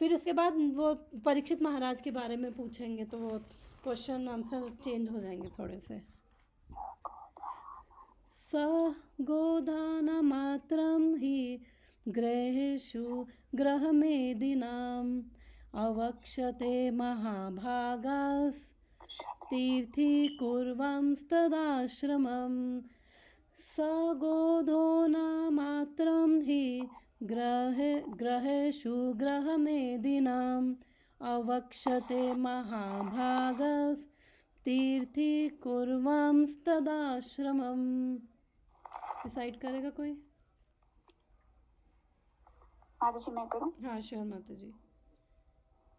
फिर इसके बाद वो परीक्षित महाराज के बारे में पूछेंगे, तो वो क्वेश्चन आंसर चेंज हो जाएंगे थोड़े से। स गोदानमात्रं हि गृहेषु गृहमेदिनाम् अवक्षते महाभागास् तीर्थीकुर्वंस्तदाश्रमं। स गोधोनामात्रं हि गृहेषु गृहमेदिनाम् अवक्षते महाभागस् तीर्थीकुर्वंस्तदाश्रमं। डिसाइड करेगा कोई? माता जी मैं करूं? हाँ श्योर माता जी।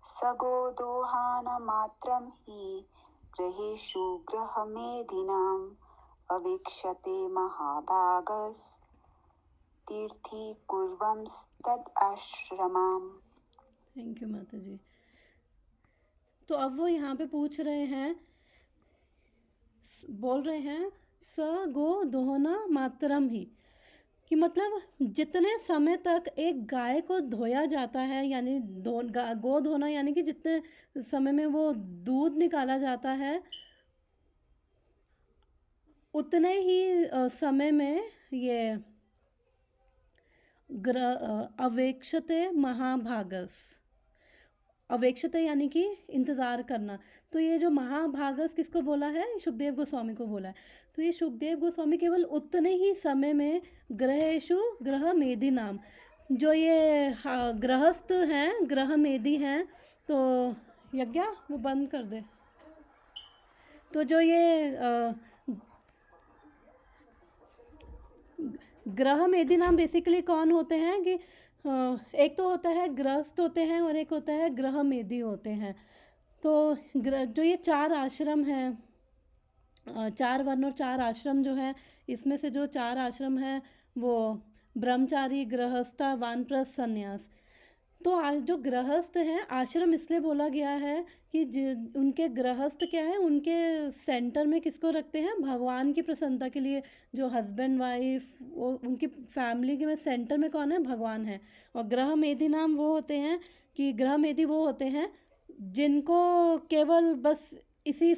सगोदोहानमात्रं हि गृहेषु गृहमेधिनाम् अवीक्षते महाभागस् तीर्थीकुर्वंस्तदाश्रमम्। थैंक यू माता जी। तो अब वो यहाँ पे पूछ रहे हैं, बोल रहे हैं स गो दोहना मातरम ही, कि मतलब जितने समय तक एक गाय को धोया जाता है, यानी गो धोना यानी कि जितने समय में वो दूध निकाला जाता है, उतने ही समय में ये अवेक्षते महाभागस, अवेक्षते यानी कि इंतज़ार करना। तो ये जो महाभागस किसको बोला है? सुखदेव गोस्वामी को बोला है। तो ये सुखदेव गोस्वामी केवल उतने ही समय में गृहेषु गृह मेदी नाम, जो ये गृहस्थ हैं, गृह मेदी हैं, तो यज्ञ वो बंद कर दे। तो जो ये ग्रह मेदी नाम बेसिकली कौन होते हैं कि एक तो होता है गृहस्थ होते हैं और एक होता है ग्रह मेदी होते हैं। तो जो ये 4 आश्रम हैं, चार वर्ण और चार आश्रम जो हैं, इसमें से जो चार आश्रम हैं वो ब्रह्मचारी, गृहस्था, वानप्रस्थ, संन्यास। तो जो गृहस्थ हैं, आश्रम इसलिए बोला गया है कि उनके गृहस्थ क्या है, उनके सेंटर में किसको रखते हैं, भगवान की प्रसन्नता के लिए। जो हस्बैंड वाइफ, वो उनकी फैमिली के में सेंटर में कौन है, भगवान है। और ग्रह मेधी नाम वो होते हैं कि ग्रह मेधी वो होते हैं जिनको केवल बस इसी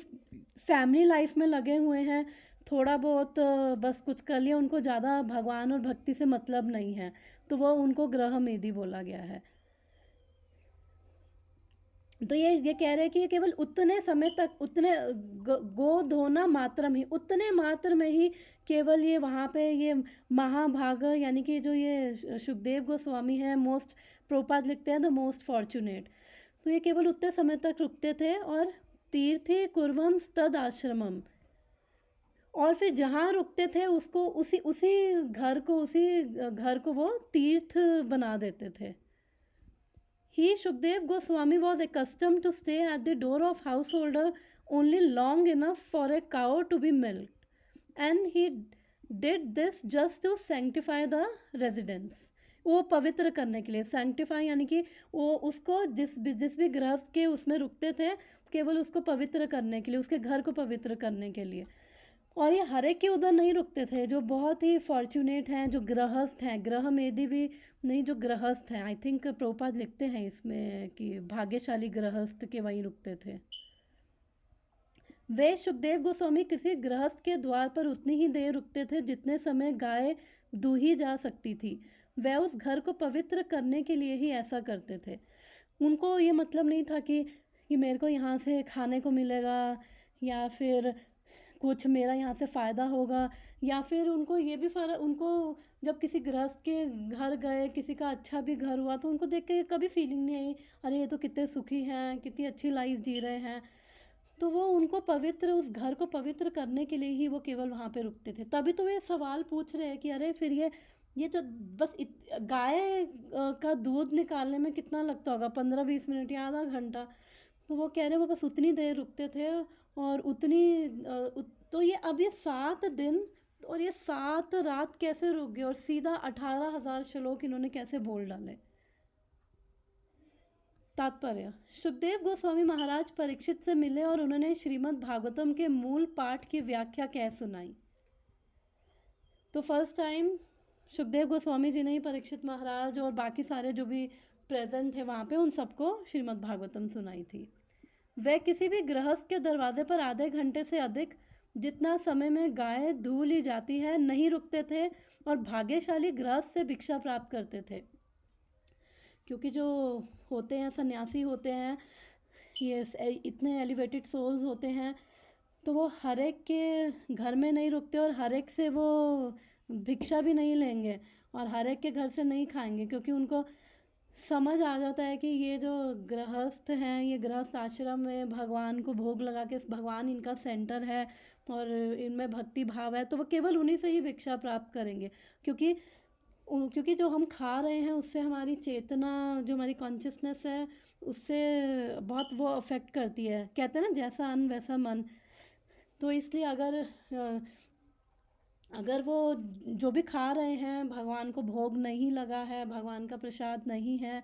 फैमिली लाइफ में लगे हुए हैं, थोड़ा बहुत बस कुछ कर लिया, उनको ज़्यादा भगवान और भक्ति से मतलब नहीं है, तो वो उनको ग्रह मेधी बोला गया है। तो ये कह रहे हैं कि ये केवल उतने समय तक, उतने गो धोना मात्रम ही, उतने मात्र में ही केवल ये वहाँ पे ये महाभाग, यानी कि जो ये सुखदेव गोस्वामी है, मोस्ट, प्रभुपाद लिखते हैं द मोस्ट फॉर्चुनेट, तो ये केवल उतने समय तक रुकते थे। और तीर्थी कुर्वम तद आश्रमम, और फिर जहाँ रुकते थे उसको उसी घर को वो तीर्थ बना देते थे। He, Shukdev Goswami, was accustomed to stay at the door of householder only long enough for a cow to be milked, and he did this just to sanctify the residence. वो पवित्र करने के लिए, सैंक्टिफाई यानी कि वो उसको जिस भी गृहस्थ के उसमें रुकते थे, केवल उसको पवित्र करने के लिए, उसके घर को पवित्र करने के लिए। और ये हर एक के उधर नहीं रुकते थे, जो बहुत ही फॉर्चुनेट हैं, जो गृहस्थ हैं, ग्रह मेदी भी नहीं, जो गृहस्थ हैं, आई थिंक प्रभुपाद लिखते हैं इसमें कि भाग्यशाली गृहस्थ के वहीं रुकते थे। वे सुखदेव गोस्वामी किसी गृहस्थ के द्वार पर उतनी ही देर रुकते थे जितने समय गाय दूही जा सकती थी। वे उस घर को पवित्र करने के लिए ही ऐसा करते थे। उनको ये मतलब नहीं था कि मेरे को यहाँ से खाने को मिलेगा, या फिर कुछ मेरा यहाँ से फ़ायदा होगा, या फिर उनको ये भी उनको जब किसी गृहस्थ के घर गए, किसी का अच्छा भी घर हुआ, तो उनको देख के कभी फीलिंग नहीं आई अरे ये तो कितने सुखी हैं, कितनी अच्छी लाइफ जी रहे हैं। तो वो उनको पवित्र, उस घर को पवित्र करने के लिए ही वो केवल वहाँ पे रुकते थे। तभी तो ये सवाल पूछ रहे हैं कि अरे फिर ये जो बस गाय का दूध निकालने में कितना लगता होगा, 15-20 मिनट या आधा घंटा, तो वो कह रहे वो बस उतनी देर रुकते थे। और तो ये अब ये 7 दिन और ये 7 रात कैसे रुक गए, और सीधा 18,000 श्लोक इन्होंने कैसे बोल डाले। तात्पर्य, सुखदेव गोस्वामी महाराज परीक्षित से मिले और उन्होंने श्रीमद् भागवतम के मूल पाठ की व्याख्या कह सुनाई। तो फर्स्ट टाइम सुखदेव गोस्वामी जी ने ही परीक्षित महाराज और बाकी सारे जो भी प्रेजेंट थे वहाँ पे, उन सबको श्रीमद् भागवतम सुनाई थी। वे किसी भी गृहस्थ के दरवाजे पर आधे घंटे से अधिक, जितना समय में गाय दूह ली जाती है, नहीं रुकते थे, और भाग्यशाली गृहस्थ से भिक्षा प्राप्त करते थे। क्योंकि जो होते हैं सन्यासी होते हैं, ये इतने एलिवेटेड सोल्स होते हैं, तो वो हर एक के घर में नहीं रुकते और हर एक से वो भिक्षा भी नहीं लेंगे और हर एक के घर से नहीं खाएंगे, क्योंकि उनको समझ आ जाता है कि ये जो गृहस्थ हैं, ये गृहस्थ आश्रम में भगवान को भोग लगा के, भगवान इनका सेंटर है और इनमें भक्ति भाव है, तो वो केवल उन्हीं से ही भिक्षा प्राप्त करेंगे। क्योंकि जो हम खा रहे हैं उससे हमारी चेतना, जो हमारी कॉन्शियसनेस है, उससे बहुत वो अफेक्ट करती है। कहते हैं ना, जैसा अन्न वैसा मन। तो इसलिए अगर वो जो भी खा रहे हैं भगवान को भोग नहीं लगा है, भगवान का प्रसाद नहीं है,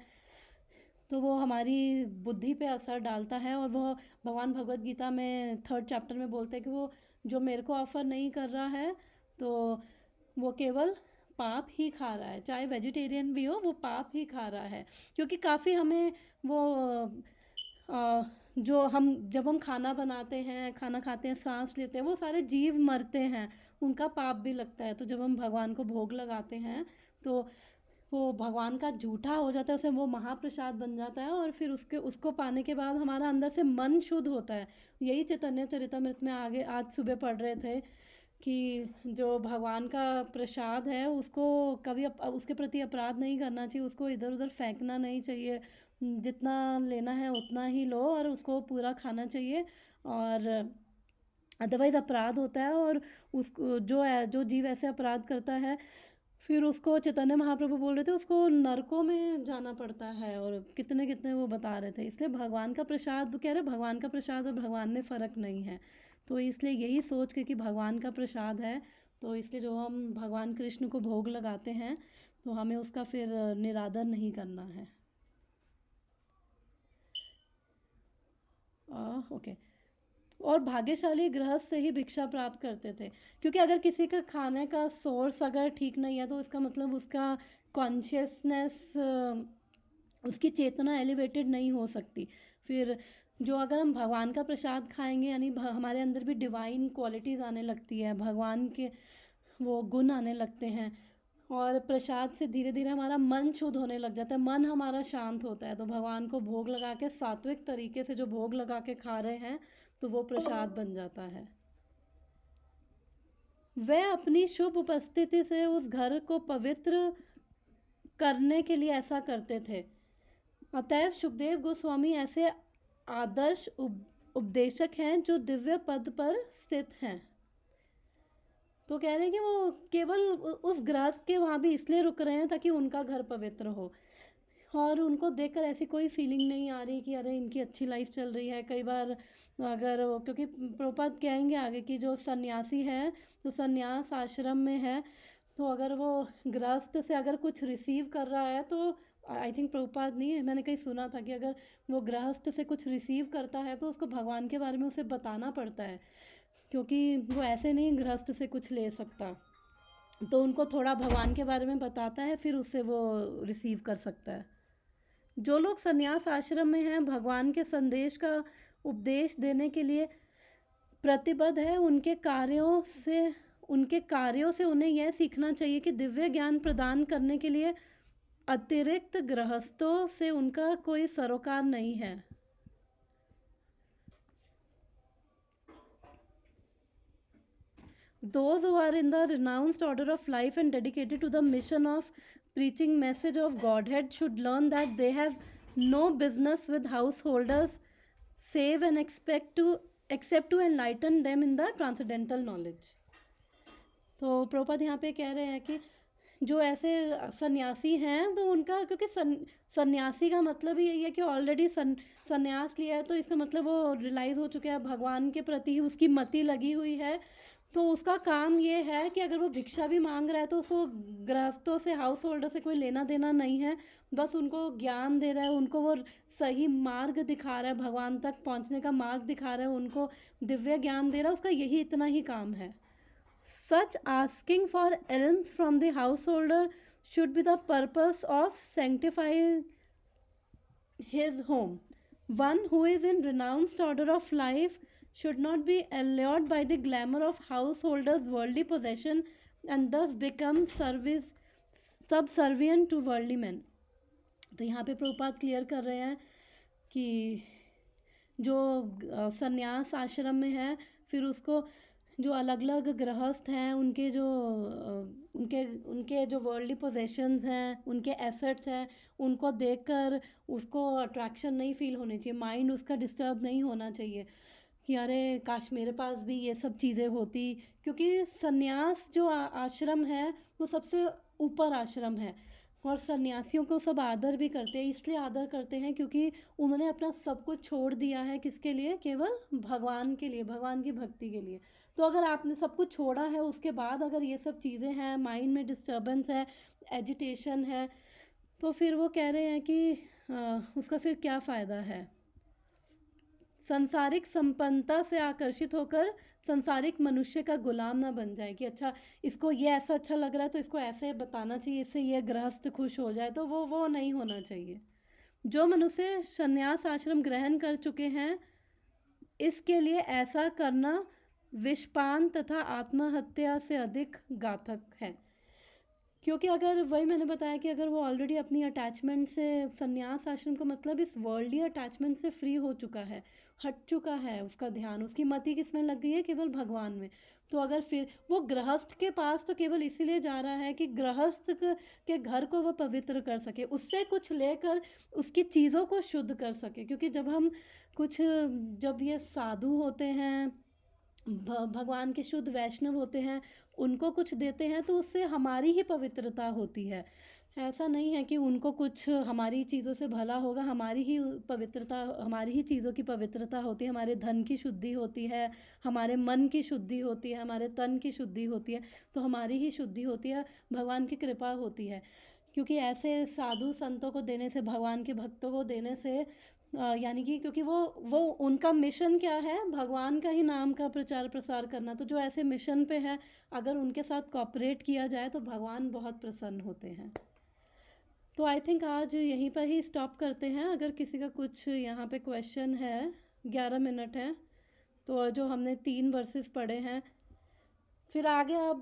तो वो हमारी बुद्धि पे असर डालता है। और वो भगवान भगवत गीता में 3rd चैप्टर में बोलते हैं कि वो जो मेरे को ऑफ़र नहीं कर रहा है, तो वो केवल पाप ही खा रहा है, चाहे वेजिटेरियन भी हो, वो पाप ही खा रहा है। क्योंकि काफ़ी हमें वो जब हम खाना बनाते हैं, खाना खाते हैं, सांस लेते हैं, वो सारे जीव मरते हैं, उनका पाप भी लगता है। तो जब हम भगवान को भोग लगाते हैं तो वो भगवान का झूठा हो जाता है, उसे वो महाप्रसाद बन जाता है, और फिर उसको पाने के बाद हमारा अंदर से मन शुद्ध होता है। यही चैतन्य चरितमृत में आगे आज सुबह पढ़ रहे थे कि जो भगवान का प्रसाद है उसको कभी उसके प्रति अपराध नहीं करना चाहिए, उसको इधर उधर फेंकना नहीं चाहिए, जितना लेना है उतना ही लो और उसको पूरा खाना चाहिए। और अदरवाइज़ अपराध होता है, और उसको जो जीव ऐसे अपराध करता है, फिर उसको चैतन्य महाप्रभु बोल रहे थे उसको नरकों में जाना पड़ता है, और कितने कितने वो बता रहे थे। इसलिए भगवान का प्रसाद, कह रहे भगवान का प्रसाद और भगवान में फ़र्क नहीं है। तो इसलिए यही सोच के कि भगवान का प्रसाद है, तो इसलिए जो हम भगवान कृष्ण को भोग लगाते हैं तो हमें उसका फिर निरादर नहीं करना है। ओके। और भाग्यशाली गृहस्थ से ही भिक्षा प्राप्त करते थे, क्योंकि अगर किसी का खाने का सोर्स अगर ठीक नहीं है तो इसका मतलब उसका कॉन्शियसनेस, उसकी चेतना एलिवेटेड नहीं हो सकती। फिर जो अगर हम भगवान का प्रसाद खाएंगे यानी हमारे अंदर भी डिवाइन क्वालिटीज़ आने लगती है, भगवान के वो गुण आने लगते हैं, और प्रसाद से धीरे धीरे हमारा मन शुद्ध होने लग जाता है, मन हमारा शांत होता है। तो भगवान को भोग लगा के सात्विक तरीके से जो भोग लगा के खा रहे हैं तो वो प्रसाद बन जाता है। वह अपनी शुभ उपस्थिति से उस घर को पवित्र करने के लिए ऐसा करते थे। अतएव सुखदेव गोस्वामी ऐसे आदर्श उपदेशक हैं जो दिव्य पद पर स्थित हैं। तो कह रहे हैं कि वो केवल उस गृहस्थ के वहाँ भी इसलिए रुक रहे हैं ताकि उनका घर पवित्र हो, और उनको देखकर ऐसी कोई फीलिंग नहीं आ रही कि अरे इनकी अच्छी लाइफ चल रही है। कई बार अगर क्योंकि प्रभुपाद कहेंगे आगे कि जो सन्यासी है तो सन्यास आश्रम में है, तो अगर वो गृहस्थ से अगर कुछ रिसीव कर रहा है तो आई थिंक प्रभुपाद नहीं है, मैंने कहीं सुना था कि अगर वो गृहस्थ से कुछ रिसीव करता है तो उसको भगवान के बारे में उसे बताना पड़ता है, क्योंकि वो ऐसे नहीं गृहस्थ से कुछ ले सकता। तो उनको थोड़ा भगवान के बारे में बताता है, फिर उससे वो रिसीव कर सकता है। जो लोग सन्यास आश्रम में हैं भगवान के संदेश का उपदेश देने के लिए प्रतिबद्ध है, उनके कार्यों से उन्हें यह सीखना चाहिए कि दिव्य ज्ञान प्रदान करने के लिए अतिरिक्त गृहस्थों से उनका कोई सरोकार नहीं है। Those who are in the renounced order of life and dedicated to the mission of preaching message of Godhead should learn that they have no business with householders save and except to enlighten them in the transcendental knowledge। तो प्रभुपाद यहाँ पे कह रहे हैं कि जो ऐसे सन्यासी हैं तो उनका, क्योंकि सन्यासी का मतलब ही यही है कि ऑलरेडी सन्यास लिया है, तो इसका मतलब वो रियलाइज़ हो चुका है भगवान के प्रति उसकी मति लगी हुई है। तो उसका काम ये है कि अगर वो भिक्षा भी मांग रहा है तो उसको गृहस्थों से, हाउस होल्डर से कोई लेना देना नहीं है, बस उनको ज्ञान दे रहा है, उनको वो सही मार्ग दिखा रहा है, भगवान तक पहुंचने का मार्ग दिखा रहा है, उनको दिव्य ज्ञान दे रहा है, उसका यही इतना ही काम है। Such asking for alms from the householder should be the purpose of sanctifying his home. One who is in renounced order of life should not be allured by the glamour of householders' worldly possession and thus become subservient to worldly men। तो यहाँ पे Prabhupada clear कर रहे हैं कि जो सन्यास आश्रम में है, फिर उसको जो अलग अलग गृहस्थ हैं उनके जो वर्ल्डली पोजेशंस हैं, उनके एसेट्स हैं, उनको देखकर उसको अट्रैक्शन नहीं फील होनी चाहिए, माइंड उसका डिस्टर्ब नहीं होना चाहिए कि अरे काश मेरे पास भी ये सब चीज़ें होती। क्योंकि सन्यास जो आश्रम है वो सबसे ऊपर आश्रम है, और सन्यासियों को सब आदर भी करते हैं। इसलिए आदर करते हैं क्योंकि उन्होंने अपना सब कुछ छोड़ दिया है, किसके लिए? केवल भगवान के लिए, भगवान की भक्ति के लिए। तो अगर आपने सब कुछ छोड़ा है, उसके बाद अगर ये सब चीज़ें हैं, माइंड में डिस्टर्बेंस है, एजिटेशन है, तो फिर वो कह रहे हैं कि उसका फिर क्या फ़ायदा है। सांसारिक संपन्नता से आकर्षित होकर संसारिक मनुष्य का गुलाम ना बन जाए कि अच्छा इसको ये ऐसा अच्छा लग रहा है तो इसको ऐसे बताना चाहिए, इससे ये गृहस्थ खुश हो जाए, तो वो नहीं होना चाहिए। जो मनुष्य संन्यास आश्रम ग्रहण कर चुके हैं, इसके लिए ऐसा करना विषपान तथा आत्महत्या से अधिक घातक है। क्योंकि अगर वही मैंने बताया कि अगर वो ऑलरेडी अपनी अटैचमेंट से, संन्यास आश्रम का मतलब इस वर्ल्डली अटैचमेंट से फ्री हो चुका है, हट चुका है, उसका ध्यान, उसकी मति किस में लग गई है? केवल भगवान में। तो अगर फिर वो गृहस्थ के पास तो केवल इसीलिए जा रहा है कि गृहस्थ के घर को वो पवित्र कर सके, उससे कुछ लेकर उसकी चीज़ों को शुद्ध कर सके। क्योंकि जब ये साधु होते हैं, भगवान के शुद्ध वैष्णव होते हैं, उनको कुछ देते हैं तो उससे हमारी ही पवित्रता होती है ऐसा नहीं है कि उनको कुछ हमारी चीज़ों से भला होगा, हमारी ही पवित्रता, हमारी ही चीज़ों की पवित्रता होती है, हमारे धन की शुद्धि होती है, हमारे मन की शुद्धि होती है, हमारे तन की शुद्धि होती है, तो हमारी ही शुद्धि होती है, भगवान की कृपा होती है। क्योंकि ऐसे साधु संतों को देने से, भगवान के भक्तों को देने से यानी कि क्योंकि वो उनका मिशन क्या है, भगवान का ही नाम का प्रचार प्रसार करना, तो जो ऐसे मिशन पे है, अगर उनके साथ कॉपरेट किया जाए तो भगवान बहुत प्रसन्न होते हैं। तो आई थिंक आज यहीं पर ही स्टॉप करते हैं। अगर किसी का कुछ यहाँ पे क्वेश्चन है, 11 मिनट है, तो जो हमने 3 वर्सेस पढ़े हैं, फिर आगे अब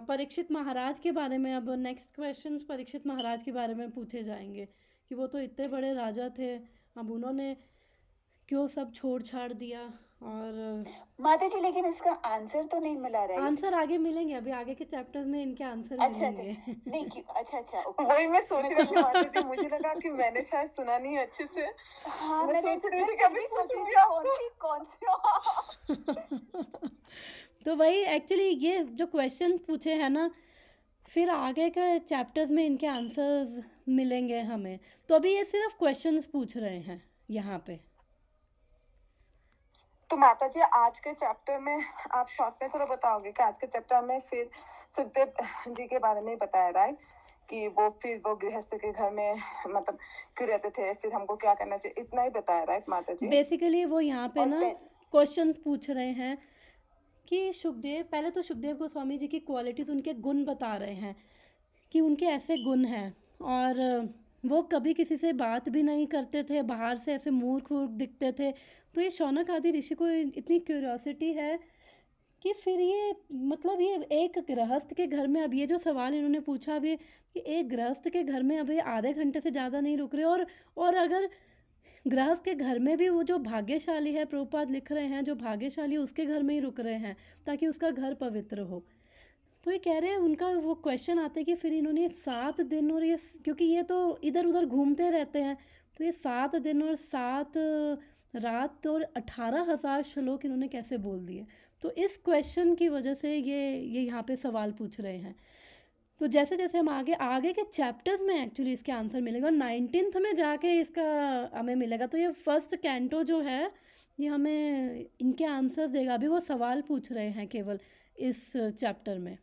परीक्षित महाराज के बारे में, अब नेक्स्ट क्वेश्चंस परीक्षित महाराज के बारे में पूछे जाएंगे कि वो तो इतने बड़े राजा थे, अब उन्होंने क्यों सब छोड़ छाड़ दिया। और माता जी लेकिन इसका आंसर तो नहीं मिला, राइट? आंसर आगे मिलेंगे, अभी आगे के चैप्टर्स में इनके आंसर अच्छा मिलेंगे। नहीं अच्छा ओके। वही मैं सोच रही थी माता जी, मुझे लगा कि मैंने शायद सुना नहीं अच्छे से। हाँ मैं मैंने सोच रही थी कि फिर अभी भी सोच रही पूछूंगी थी आपको। कौन सी तो वही एक्चुअली ये जो क्वेश्चंस पूछे हैं ना, फिर आगे के चैप्टर्स में इनके आंसर्स मिलेंगे हमें। तो अभी ये सिर्फ क्वेश्चंस पूछ रहे हैं यहाँ पे। तो माता जी आज के चैप्टर में आप शॉर्ट में थोड़ा बताओगे कि आज के चैप्टर में फिर सुखदेव जी के बारे में बताया, राइट? कि वो गृहस्थ के घर में मतलब क्यों रहते थे, फिर हमको क्या करना चाहिए, इतना ही बताया, राइट माता जी? बेसिकली वो यहाँ पे और ना क्वेश्चंस पूछ रहे हैं कि सुखदेव, पहले तो सुखदेव गोस्वामी जी की क्वालिटीज़, उनके गुण बता रहे हैं कि उनके ऐसे गुण हैं, और वो कभी किसी से बात भी नहीं करते थे, बाहर से ऐसे मूर्ख वूर्ख दिखते थे। तो ये शौनक आदि ऋषि को इतनी क्यूरियोसिटी है कि फिर ये मतलब ये एक गृहस्थ के घर में, अब ये जो सवाल इन्होंने पूछा अभी, कि एक गृहस्थ के घर में अभी आधे घंटे से ज़्यादा नहीं रुक रहे, और अगर गृहस्थ के घर में भी वो जो भाग्यशाली है, प्रभुपाद लिख रहे हैं, जो भाग्यशाली उसके घर में ही रुक रहे हैं ताकि उसका घर पवित्र हो। तो ये कह रहे हैं, उनका वो क्वेश्चन आता है कि फिर इन्होंने 7 दिन, और ये क्योंकि ये तो इधर उधर घूमते रहते हैं, तो ये 7 दिन और 7 रात और 18,000 श्लोक इन्होंने कैसे बोल दिए। तो इस क्वेश्चन की वजह से ये यहाँ पे सवाल पूछ रहे हैं। तो जैसे जैसे हम आगे के चैप्टर्स में एक्चुअली इसके आंसर मिलेगा, और 19th में जाके इसका हमें मिलेगा। तो ये फर्स्ट कैंटो जो है, ये हमें इनके आंसर्स देगा। अभी वो सवाल पूछ रहे हैं केवल इस चैप्टर में।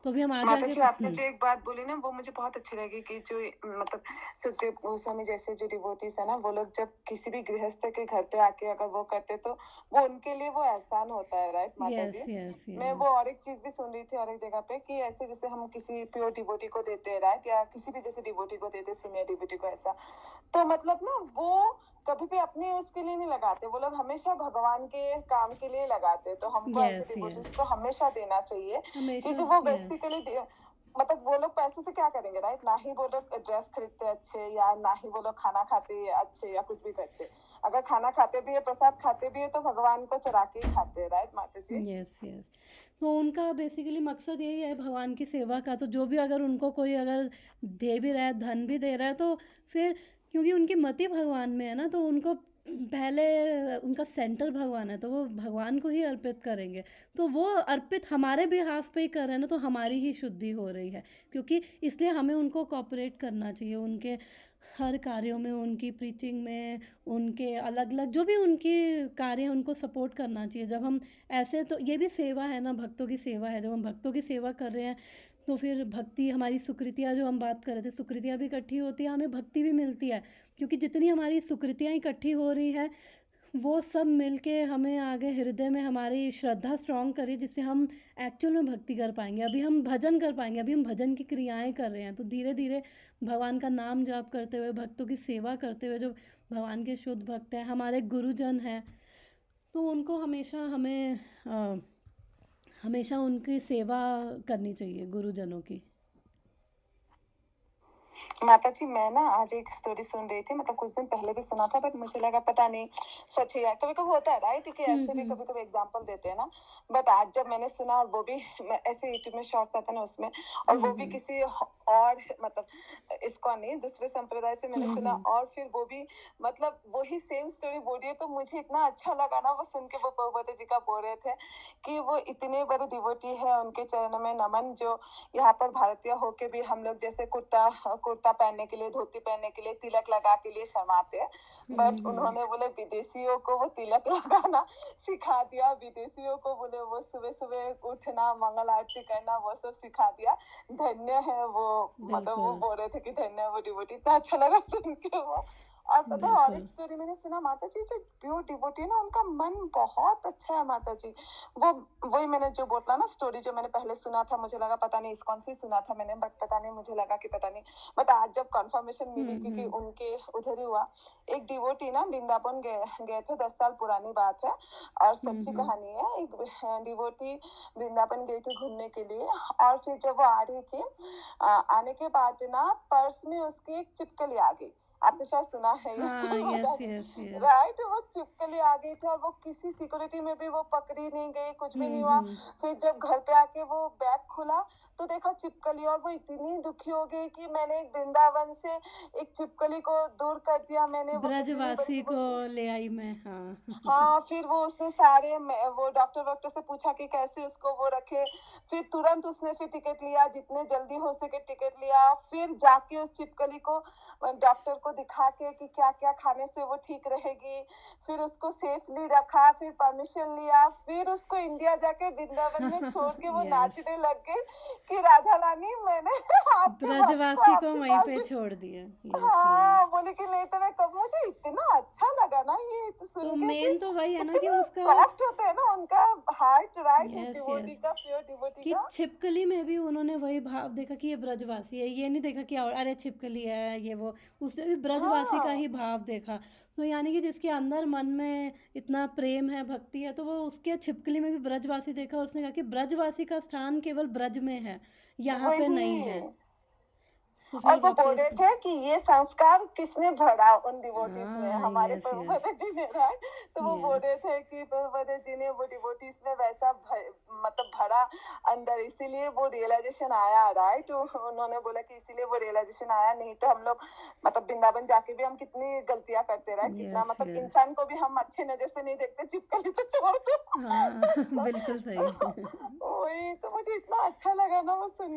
तो अभी हम माता जी आपने जो एक बात बोली ना, वो मुझे बहुत अच्छी लगी कि जो मतलब सुखदेव गोस्वामी जैसे जो डिवोटीज है ना, वो लोग जब किसी भी गृहस्थ के घर पे आके अगर वो करते तो वो उनके लिए वो एहसान होता है, राइट माता जी? यस मैं वो और एक चीज भी सुन रही थी और एक जगह पे कि ऐसे जैसे हम किसी प्योर डिवोटी को देते हैं, राइट, या किसी भी जैसे डिवोटी को देते, सीनियर डिवोटी को, ऐसा तो मतलब ना वो कभी भी अपने उसके लिए नहीं लगाते, वो लोग हमेशा भगवान के काम के लिए लगाते। तो हमको ऐसे डिवोटीज को हमेशा देना चाहिए, क्योंकि वो बेसिकली मतलब वो लोग पैसे से क्या करेंगे, राइट? ना ही वो लोग ड्रेस खरीदते अच्छे, या ना ही वो लोग खाना खाते अच्छे, या कुछ भी करते। अगर खाना खाते भी है, प्रसाद खाते भी है, तो भगवान को चढ़ा के ही खाते हैं, राइट माता जी? यस तो उनका बेसिकली मकसद यही है भगवान की सेवा का। तो जो भी अगर उनको कोई अगर दे भी रहा है, धन भी दे रहा है, तो फिर क्योंकि उनकी मति भगवान में है ना, तो उनको पहले उनका सेंटर भगवान है, तो वो भगवान को ही अर्पित करेंगे। तो वो अर्पित हमारे बिहाफ पे ही कर रहे हैं ना, तो हमारी ही शुद्धि हो रही है। क्योंकि इसलिए हमें उनको कोऑपरेट करना चाहिए, उनके हर कार्यों में, उनकी प्रीचिंग में, उनके अलग अलग जो भी उनके कार्य हैं उनको सपोर्ट करना चाहिए। जब हम ऐसे, तो ये भी सेवा है ना, भक्तों की सेवा है। जब हम भक्तों की सेवा कर रहे हैं तो फिर भक्ति, हमारी सुकृतियाँ जो हम बात कर रहे थे, सुकृतियाँ भी इकट्ठी होती है, हमें भक्ति भी मिलती है। क्योंकि जितनी हमारी सुकृतियाँ इकट्ठी हो रही है, वो सब मिलके हमें आगे हृदय में हमारी श्रद्धा स्ट्रॉन्ग करी, जिससे हम एक्चुअल में भक्ति कर पाएंगे। अभी हम भजन कर पाएंगे, अभी हम भजन की क्रियाएं कर रहे हैं, तो धीरे धीरे भगवान का नाम जाप करते हुए, भक्तों की सेवा करते हुए, जो भगवान के शुद्ध भक्त हैं, हमारे गुरुजन हैं, तो उनको हमेशा उनकी सेवा करनी चाहिए, गुरुजनों की। माता जी मैं ना आज एक स्टोरी सुन रही थी, मतलब कुछ दिन पहले भी सुना था, बट मुझे लगा पता नहीं सच है यार, कभी कभी होता है राइट कि ऐसे भी हम्म। कभी कभी एग्जांपल देते हैं ना। बट आज जब मैंने सुना, और वो भी ऐसे यूट्यूब में शॉर्ट्स आते हैं ना उसमें, और वो भी किसी और मतलब इसको नहीं दूसरे संप्रदाय से मैंने सुना, और फिर वो भी मतलब वही सेम स्टोरी बोल रही है, तो मुझे इतना अच्छा लगा ना वो सुन के। वो प्रभुपति जी का बोल रहे थे कि वो इतने बड़े डिवोटी है, उनके चरणों में नमन, जो यहाँ पर भारतीय होके भी हम लोग जैसे कुर्ता कुर्ता पहनने के लिए, धोती पहनने के लिए, तिलक लगा के लिए शर्माते हैं, बट उन्होंने बोले विदेशियों को वो तिलक लगाना सिखा दिया, विदेशियों को बोले वो सुबह सुबह उठना, मंगल आरती करना, वो सब सिखा दिया। धन्य है वो, मतलब वो बिल्कुल बोल रहे थे कि धन्य है वो डिवोटी। इतना अच्छा लगा सुन के वो। और पता है, और एक बिल्कुल। स्टोरी मैंने सुना, माता जी जो प्योर डिवोटी है ना, उनका मन बहुत अच्छा है माता जी। वो वही मैंने जो बोला ना स्टोरी, जो मैंने पहले सुना था, मुझे लगा पता नहीं कौन सी सुना था मैंने, बट पता नहीं, मुझे लगा कि पता नहीं, बट आज जब कंफर्मेशन मिली, क्योंकि उनके उधर ही हुआ। एक डिवोटी ना वृंदावन गए गए थे, 10 साल पुरानी बात है और सच्ची कहानी है। एक डिवोटी वृंदावन गई थी घूमने के लिए, और फिर जब वो आ रही थी, आने के बाद ना पर्स में उसकी एक छिपकली आ गई। आपने शायद सुना है ये हाँ, स्टोरी, यस पता नहीं, यस यस। राइट। वो छिपकली आ गई थी, और वो किसी सिक्योरिटी में भी वो पकड़ी नहीं गई, कुछ भी नहीं हुआ। फिर जब घर पे आके वो बैग खुला तो देखा छिपकली, और वो इतनी दुखी हो गई कि मैंने एक वृंदावन से एक छिपकली को दूर कर दिया, मैंने वो कितनी बड़ी ब्रजवासी को डिवोटी। ले आई मैं, हाँ। हाँ, फिर वो उसने सारे वो डॉक्टर से पूछा कि कैसे उसको वो रखे। फिर तुरंत उसने फिर टिकट लिया, जितने जल्दी हो सके टिकट लिया, फिर जाके उस छिपकली को डॉक्टर को दिखा के कि क्या क्या खाने से वो ठीक रहेगी। फिर उसको सेफली रखा, फिर परमिशन लिया, फिर उसको इंडिया जाके वृंदावन में छोड़ के वो यस, नाचने लग गई कि राधा रानी मैंने आपके भक्त को ब्रजवासी को आपके वहीं पास। पे छोड़ दिया। यस हाँ, यस। बोले कि नहीं तो मैं कब, मुझे इतना अच्छा लगा ना ये तो तो सुन के कि मेन तो वही है ना कि कितने उसका, सॉफ्ट होते हैं ना उनका हार्ट, राइट, एक यस डिवोटी यस, का, प्योर डिवोटी कि का। छिपकली में भी उन्होंने वही भाव देखा कि ये ब्रजवासी है, ये नहीं देखा कि और अरे छिपकली है ये वो, उसने भी ब्रजवासी का हाँ ही भाव देखा। तो यानी कि जिसके अंदर मन में इतना प्रेम है, भक्ति है, तो वो उसके छिपकली में भी ब्रजवासी देखा, और उसने कहा कि ब्रजवासी का स्थान केवल ब्रज में है, यहाँ पे नहीं वही। है। तो और फिर वो बोल रहे वापस, थे कि ये संस्कार किसने भरा उन डिवोटीज में, हाँ हमारे यस यस प्रभुपद जी ने, राइट। तो वो बोल यस। रहे थे कि प्रभुपद जी ने वो डिवोटीज में वैसा मतलब भरा अंदर, इसीलिए वो रियलाइजेशन आया, राइट। उन्होंने बोला कि इसीलिए वो रियलाइजेशन आया, नहीं तो हम लोग मतलब वृंदावन जाके भी हम कितनी गलतियां करते, राइट, कितना यस मतलब यस। इंसान को भी हम अच्छे नजर से नहीं देखते, छिपकली तो छोड़ दो। हाँ बिल्कुल सही। वही तो मुझे इतना अच्छा लगा ना वो सुन